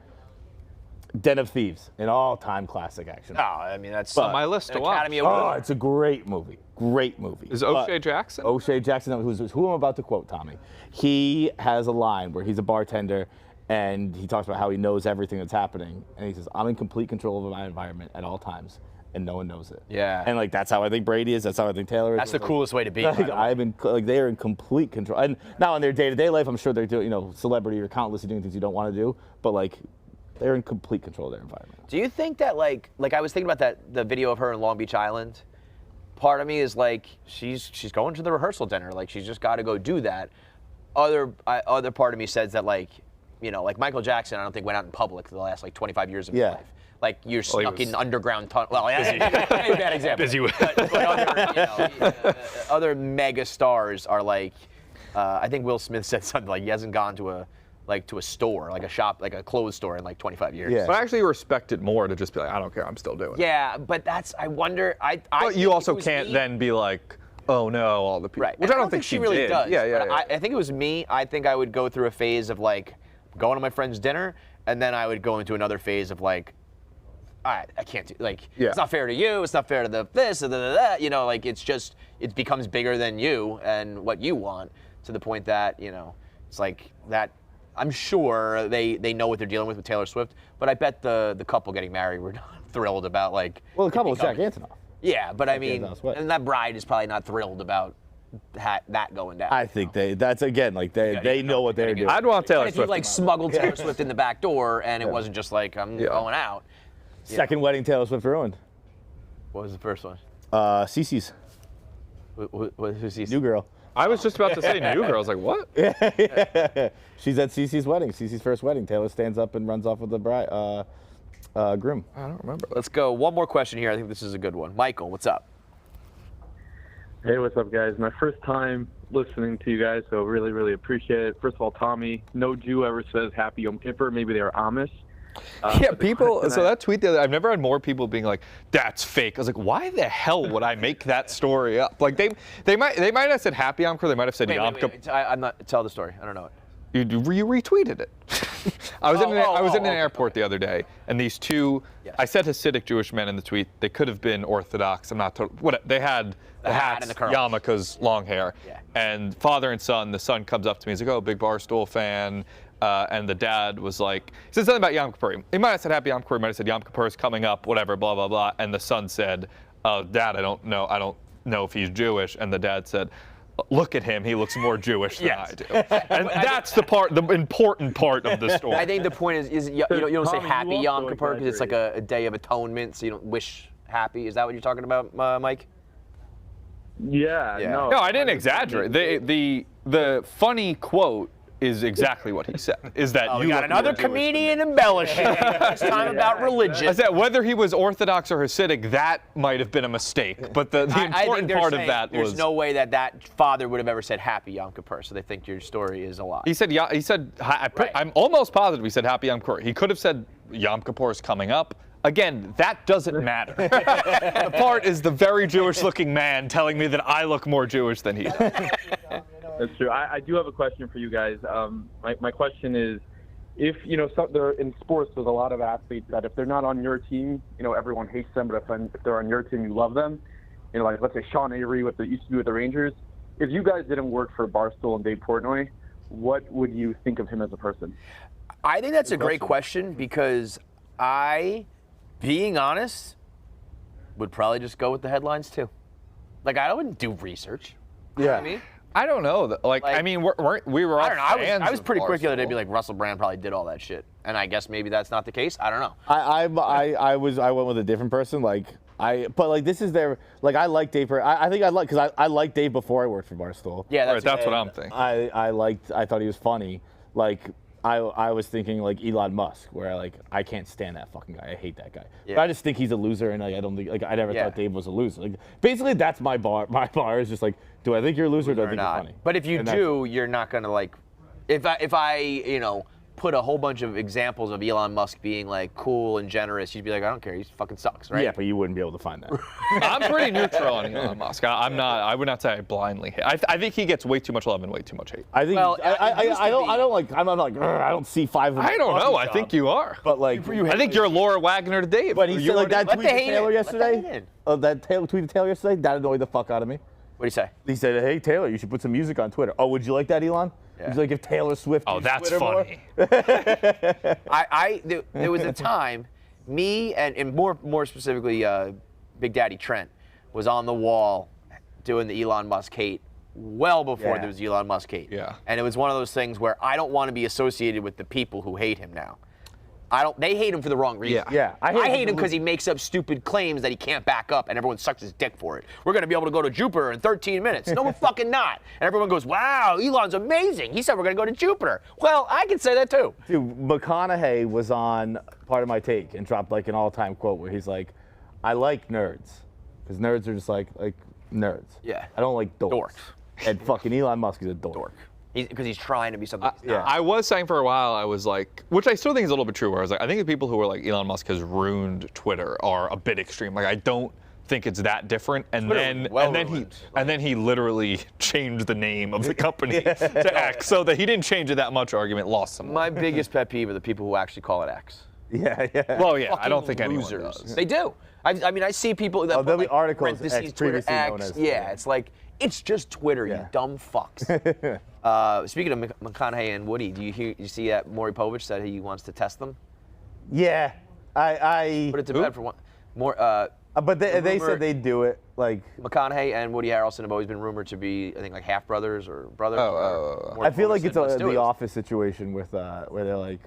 Den of Thieves, an all-time classic action. Oh, I mean that's on my list to watch. Academy Award. Oh, it's a great movie. Great movie. Is O'Shea Jackson? O'Shea Jackson, who I'm about to quote, Tommy. He has a line where he's a bartender and he talks about how he knows everything that's happening, and he says, "I'm in complete control of my environment at all times, and no one knows it." Yeah. And like that's how I think Brady is. That's how I think Taylor is. That's the coolest way to be. They are in complete control, and now in their day-to-day life, I'm sure they're doing, celebrity or countlessly doing things you don't want to do, but like. They're in complete control of their environment. Do you think that like I was thinking about the video of her in Long Beach Island? Part of me is like she's going to the rehearsal dinner, like she's just got to go do that. Other part of me says that like Michael Jackson, I don't think went out in public for the last like 25 years of his life. Like you're stuck in underground tunnel. Well, bad example. Busy with. But other mega stars are like, I think Will Smith said something like he hasn't gone to a store, like a shop, like a clothes store in like 25 years. Yeah. But I actually respect it more to just be like, I don't care, I'm still doing it. Yeah, but I wonder, But you also can't then be like, oh no, all the people. Right. Which I don't think she really did. does. Yeah. I think it was me. I think I would go through a phase of like going to my friend's dinner, and then I would go into another phase of like, all right, I can't do, like, it's not fair to you, it's not fair to this, or that, like it's just, it becomes bigger than you and what you want, to the point that, it's like that. I'm sure they know what they're dealing with Taylor Swift, but I bet the couple getting married were not thrilled about like. Well, the couple was Jack Antonoff. Yeah, but I mean, and that bride is probably not thrilled about that going down. I think that's again like they know what they're doing. I'd want Taylor Swift. If Swift. you like smuggled Taylor Swift in the back door and it wasn't just like I'm going out. Second wedding Taylor Swift ruined. What was the first one? Cece's. Who's Cece? New girl. I was just about to say new girl. I was like, what? Yeah. She's at Cece's wedding. Cece's first wedding. Taylor stands up and runs off with the bride, groom. I don't remember. Let's go. One more question here. I think this is a good one. Michael, what's up? Hey, what's up, guys? My first time listening to you guys, so really, really appreciate it. First of all, Tommy, no Jew ever says Happy Yom Kippur. Maybe they are Amish. People. So that tweet the other, I've never had more people being like, "That's fake." I was like, "Why the hell would I make that story up?" Like they might have said Happy Yom Kippur. They might have said Yom Kippur. I'm not. Tell the story. I don't know it. You retweeted it. I was in an airport the other day, and these two. Yes. I said Hasidic Jewish men in the tweet. They could have been Orthodox. I'm not. What they had. The hats, and the yarmulkes, long hair, and father and son. The son comes up to me. He's like, "Oh, big Barstool fan." and the dad was like, he said something about Yom Kippur. He might have said Happy Yom Kippur, he might have said Yom Kippur is coming up, whatever, blah, blah, blah. And the son said, Dad, I don't know if he's Jewish. And the dad said, look at him, he looks more Jewish than I do. And that's the important part of the story. I think the point is you don't say Happy Yom Kippur because it's like a day of atonement, so you don't wish happy. Is that what you're talking about, Mike? Yeah. No, I didn't exaggerate. The funny quote is exactly what he said. Is that you got another comedian embellishing? This time about religion. I said whether he was Orthodox or Hasidic, that might have been a mistake. But the important part of that was there's no way that father would have ever said Happy Yom Kippur, so they think your story is a lie. He said I'm almost positive he said Happy Yom Kippur. He could have said Yom Kippur is coming up. Again, that doesn't matter. The part is the very Jewish-looking man telling me that I look more Jewish than he does. That's true. I do have a question for you guys. My question is, if in sports, there's a lot of athletes that if they're not on your team, everyone hates them. But if they're on your team, you love them. Like let's say Sean Avery, what they used to do with the Rangers. If you guys didn't work for Barstool and Dave Portnoy, what would you think of him as a person? I think that's a great question because being honest, would probably just go with the headlines too. Like I wouldn't do research. You know what I mean? I don't know. I mean, we were all fans I was pretty quick the other day to be Barstool. like, Russell Brand probably did all that shit. And I guess maybe that's not the case. I don't know. I went with a different person. This is their I like Dave. Because I liked Dave before I worked for Barstool. Yeah, that's what I'm thinking. I thought he was funny. I was thinking like Elon Musk, where I can't stand that fucking guy. I hate that guy. Yeah. But I just think he's a loser, and I don't think I never thought Dave was a loser. Basically, that's my bar. My bar is just do I think you're a loser or do I think you're funny? But if you do, you're not gonna if I put a whole bunch of examples of Elon Musk being cool and generous, you'd be like, I don't care, he fucking sucks, right? Yeah, but you wouldn't be able to find that. I'm pretty neutral on Elon Musk. I would not say I blindly hate. I think he gets way too much love and way too much hate. I think. I don't see five. I don't know. I think you are. But I think you're Laura Wagner to Dave. But he said that tweet to Taylor yesterday. That tweet to Taylor yesterday. That annoyed the fuck out of me. What did he say? He said, "Hey Taylor, you should put some music on Twitter." Oh, would you like that, Elon? Yeah. Would you like if Taylor Swift? Oh, that's Twitter funny. There was a time, me and more specifically, Big Daddy Trent was on the wall doing the Elon Musk hate well before there was Elon Musk hate. Yeah. And it was one of those things where I don't want to be associated with the people who hate him now. They hate him for the wrong reason. Yeah. I hate him because he makes up stupid claims that he can't back up and everyone sucks his dick for it. We're going to be able to go to Jupiter in 13 minutes. No, we're fucking not. And everyone goes, wow, Elon's amazing. He said we're going to go to Jupiter. Well, I can say that too. Dude, McConaughey was on Part of My Take and dropped an all-time quote where he's like, I like nerds. Because nerds are just like nerds. Yeah. I don't like dorks. And fucking Elon Musk is a dork. Because he's trying to be something. I was saying for a while, I was like, which I still think is a little bit true, where I was like, I think the people who are like, Elon Musk has ruined Twitter are a bit extreme. I don't think it's that different. And then he literally changed the name of the company to X, so that he didn't change it that much. Argument lost some. My biggest pet peeve are the people who actually call it X. Yeah. Well, yeah, I don't Fucking think anyone losers. does. They do. I mean, I see people that there'll be articles parentheses, X, Twitter previously known X. as. Yeah, it's like, it's just Twitter, you dumb fucks. Speaking of McConaughey and Woody, do you see that Maury Povich said he wants to test them? Yeah. I put it to bed for one more. But they said they'd do it. McConaughey and Woody Harrelson have always been rumored to be, I think, half brothers or brothers. I feel like it's the Office situation with where they're like,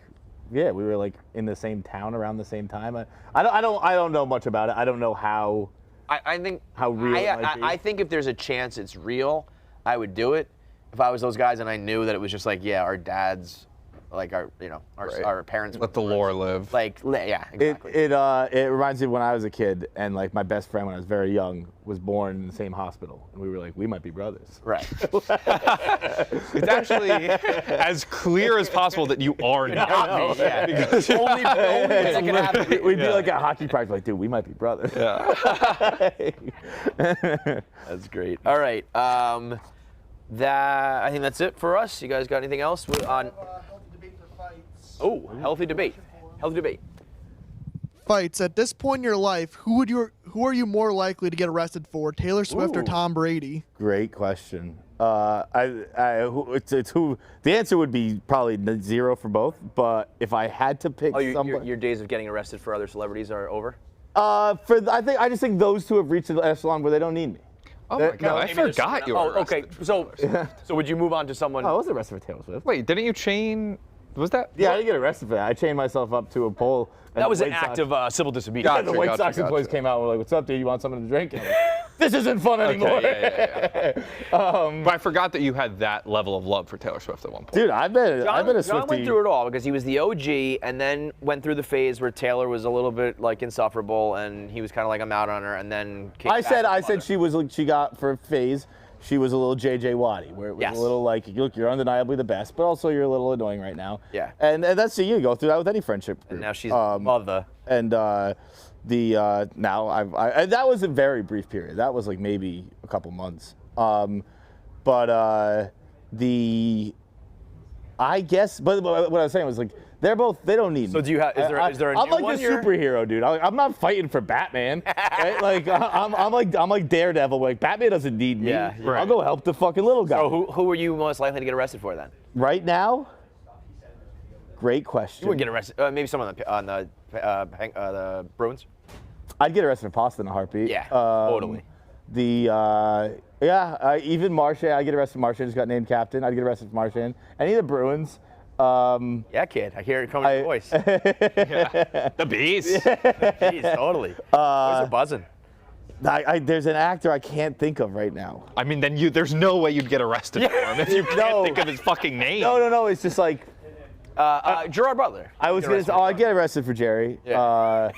yeah, we were in the same town around the same time. I don't know much about it. I don't know how. I think how real it might be. I think if there's a chance it's real, I would do it. If I was those guys and I knew that it was just our dads, our parents. Let the lore live. Yeah, exactly. It reminds me of when I was a kid and my best friend when I was very young was born in the same hospital and we were we might be brothers. Right. It's actually as clear as possible that you are not. Yeah. Because only that can happen. We'd be at hockey practice dude, we might be brothers. Yeah. That's great. All right. I think that's it for us. You guys got anything else on? Healthy debate. Healthy debate. Fights. At this point in your life, who are you more likely to get arrested for, Taylor Swift or Tom Brady? Great question. It's who. The answer would be probably 0 for both. But if I had to pick somebody, your days of getting arrested for other celebrities are over. I just think those two have reached the echelon where they don't need me. Oh my God! I forgot you were arrested. Okay. So would you move on to someone? I was arrested for Taylor Swift. Wait, didn't you chain? Was that? Yeah, I didn't get arrested for that. I chained myself up to a pole. That was an act of civil disobedience. Yeah, the White Sox employees came out and were like, "What's up, dude? You want something to drink?" And I'm like, this isn't fun anymore. Okay, but I forgot that you had that level of love for Taylor Swift at one point. Dude, I've been a Swiftie. John went through it all because he was the OG, and then went through the phase where Taylor was a little bit like insufferable, and he was kind of like, I'm out on her, and then came I said she got for a phase. She was a little JJ Watt, where it was a little like, look, you're undeniably the best, but also you're a little annoying right now. Yeah. And that's you go through that with any friendship group. And now she's mother. And now that was a very brief period. That was like maybe a couple months. I guess, but what I was saying was like, they don't need me. So do you have? Is there a I'm new like one the superhero, dude. I'm not fighting for Batman. Right? Like I'm like Daredevil. Like Batman doesn't need me. Yeah, right. I'll go help the fucking little guy. So who are you most likely to get arrested for then? Right now? Great question. You wouldn't get arrested. Maybe someone on the Bruins. I'd get arrested for pasta in a heartbeat. Yeah, totally. Even Marchand. I'd get arrested for Marchand. Just got named captain. I'd get arrested for Marchand. Any of the Bruins. Yeah, kid. I hear it coming in your voice. The bees. The bees, totally. Boys are buzzing. There's an actor I can't think of right now. I mean, then there's no way you'd get arrested for him if you can't think of his fucking name. No. It's just like Gerard Butler. I'd get arrested for Jerry. Yeah.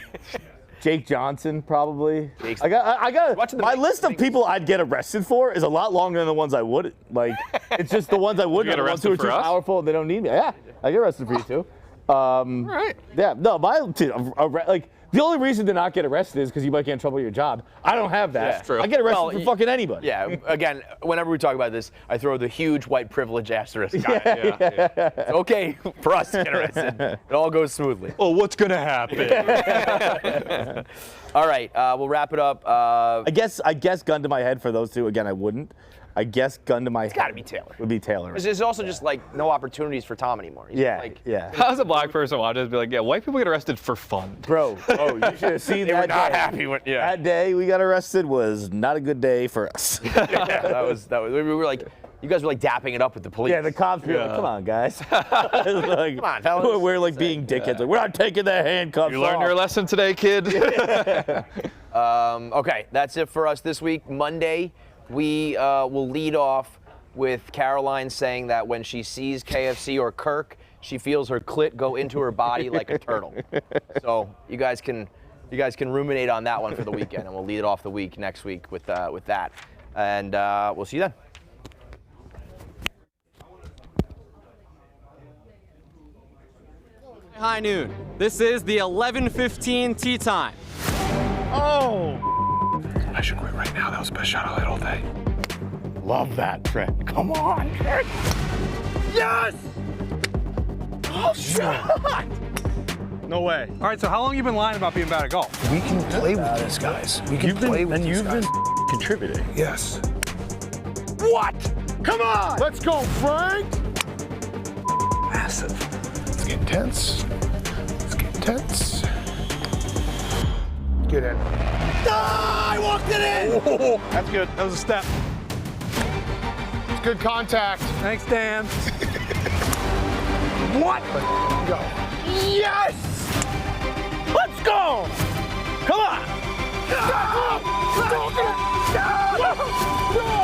Jake Johnson, probably. I got my list of people I'd get arrested for is a lot longer than the ones I wouldn't. Like, it's just the ones I wouldn't. The ones who are too powerful and they don't need me. Yeah, I get arrested for you too. Right. Yeah, no, like the only reason to not get arrested is because you might get in trouble with your job. I don't have that. That's true. I get arrested for fucking anybody. Yeah. Again, whenever we talk about this, I throw the huge white privilege asterisk on it. It's okay for us to get arrested. It all goes smoothly. Oh, what's gonna happen? All right, we'll wrap it up. I guess gun to my head for those two. Again, I wouldn't. I guess gun to my head. It's got to be Taylor. Would be Taylor. There's also just like no opportunities for Tom anymore. He's yeah. How's a black person watch this be like, yeah, white people get arrested for fun. Bro, you should have seen they that were not day. happy with That day we got arrested was not a good day for us. that was. We were like, you guys were like dapping it up with the police. Yeah, the cops were like, come on, guys. Like, come on, fellas. We're like being dickheads. Like, we're not taking the handcuffs You learned off. your lesson today, kid. Okay, that's it for us this week. Monday, we will lead off with Caroline saying that when she sees KFC or Kirk, she feels her clit go into her body like a turtle. So you guys can ruminate on that one for the weekend, and we'll lead off the week next week with that. And we'll see you then. High noon. This is the 11:15 tea time. Oh! I should quit right now. That was the best shot I had all day. Love that, Trent. Come on, Trent. Yes! Oh, shot! No way. All right, so how long you been lying about being bad at golf? We can play with these guys. We can play with these guys. You've been contributing. Yes. What? Come on! Let's go, Frank! Massive. Let's get intense. Get in. Ah, I walked it in! Oh, that's good. That was a step. It's good contact. Thanks, Dan. What? Go. Yes! Let's go! Come on! No!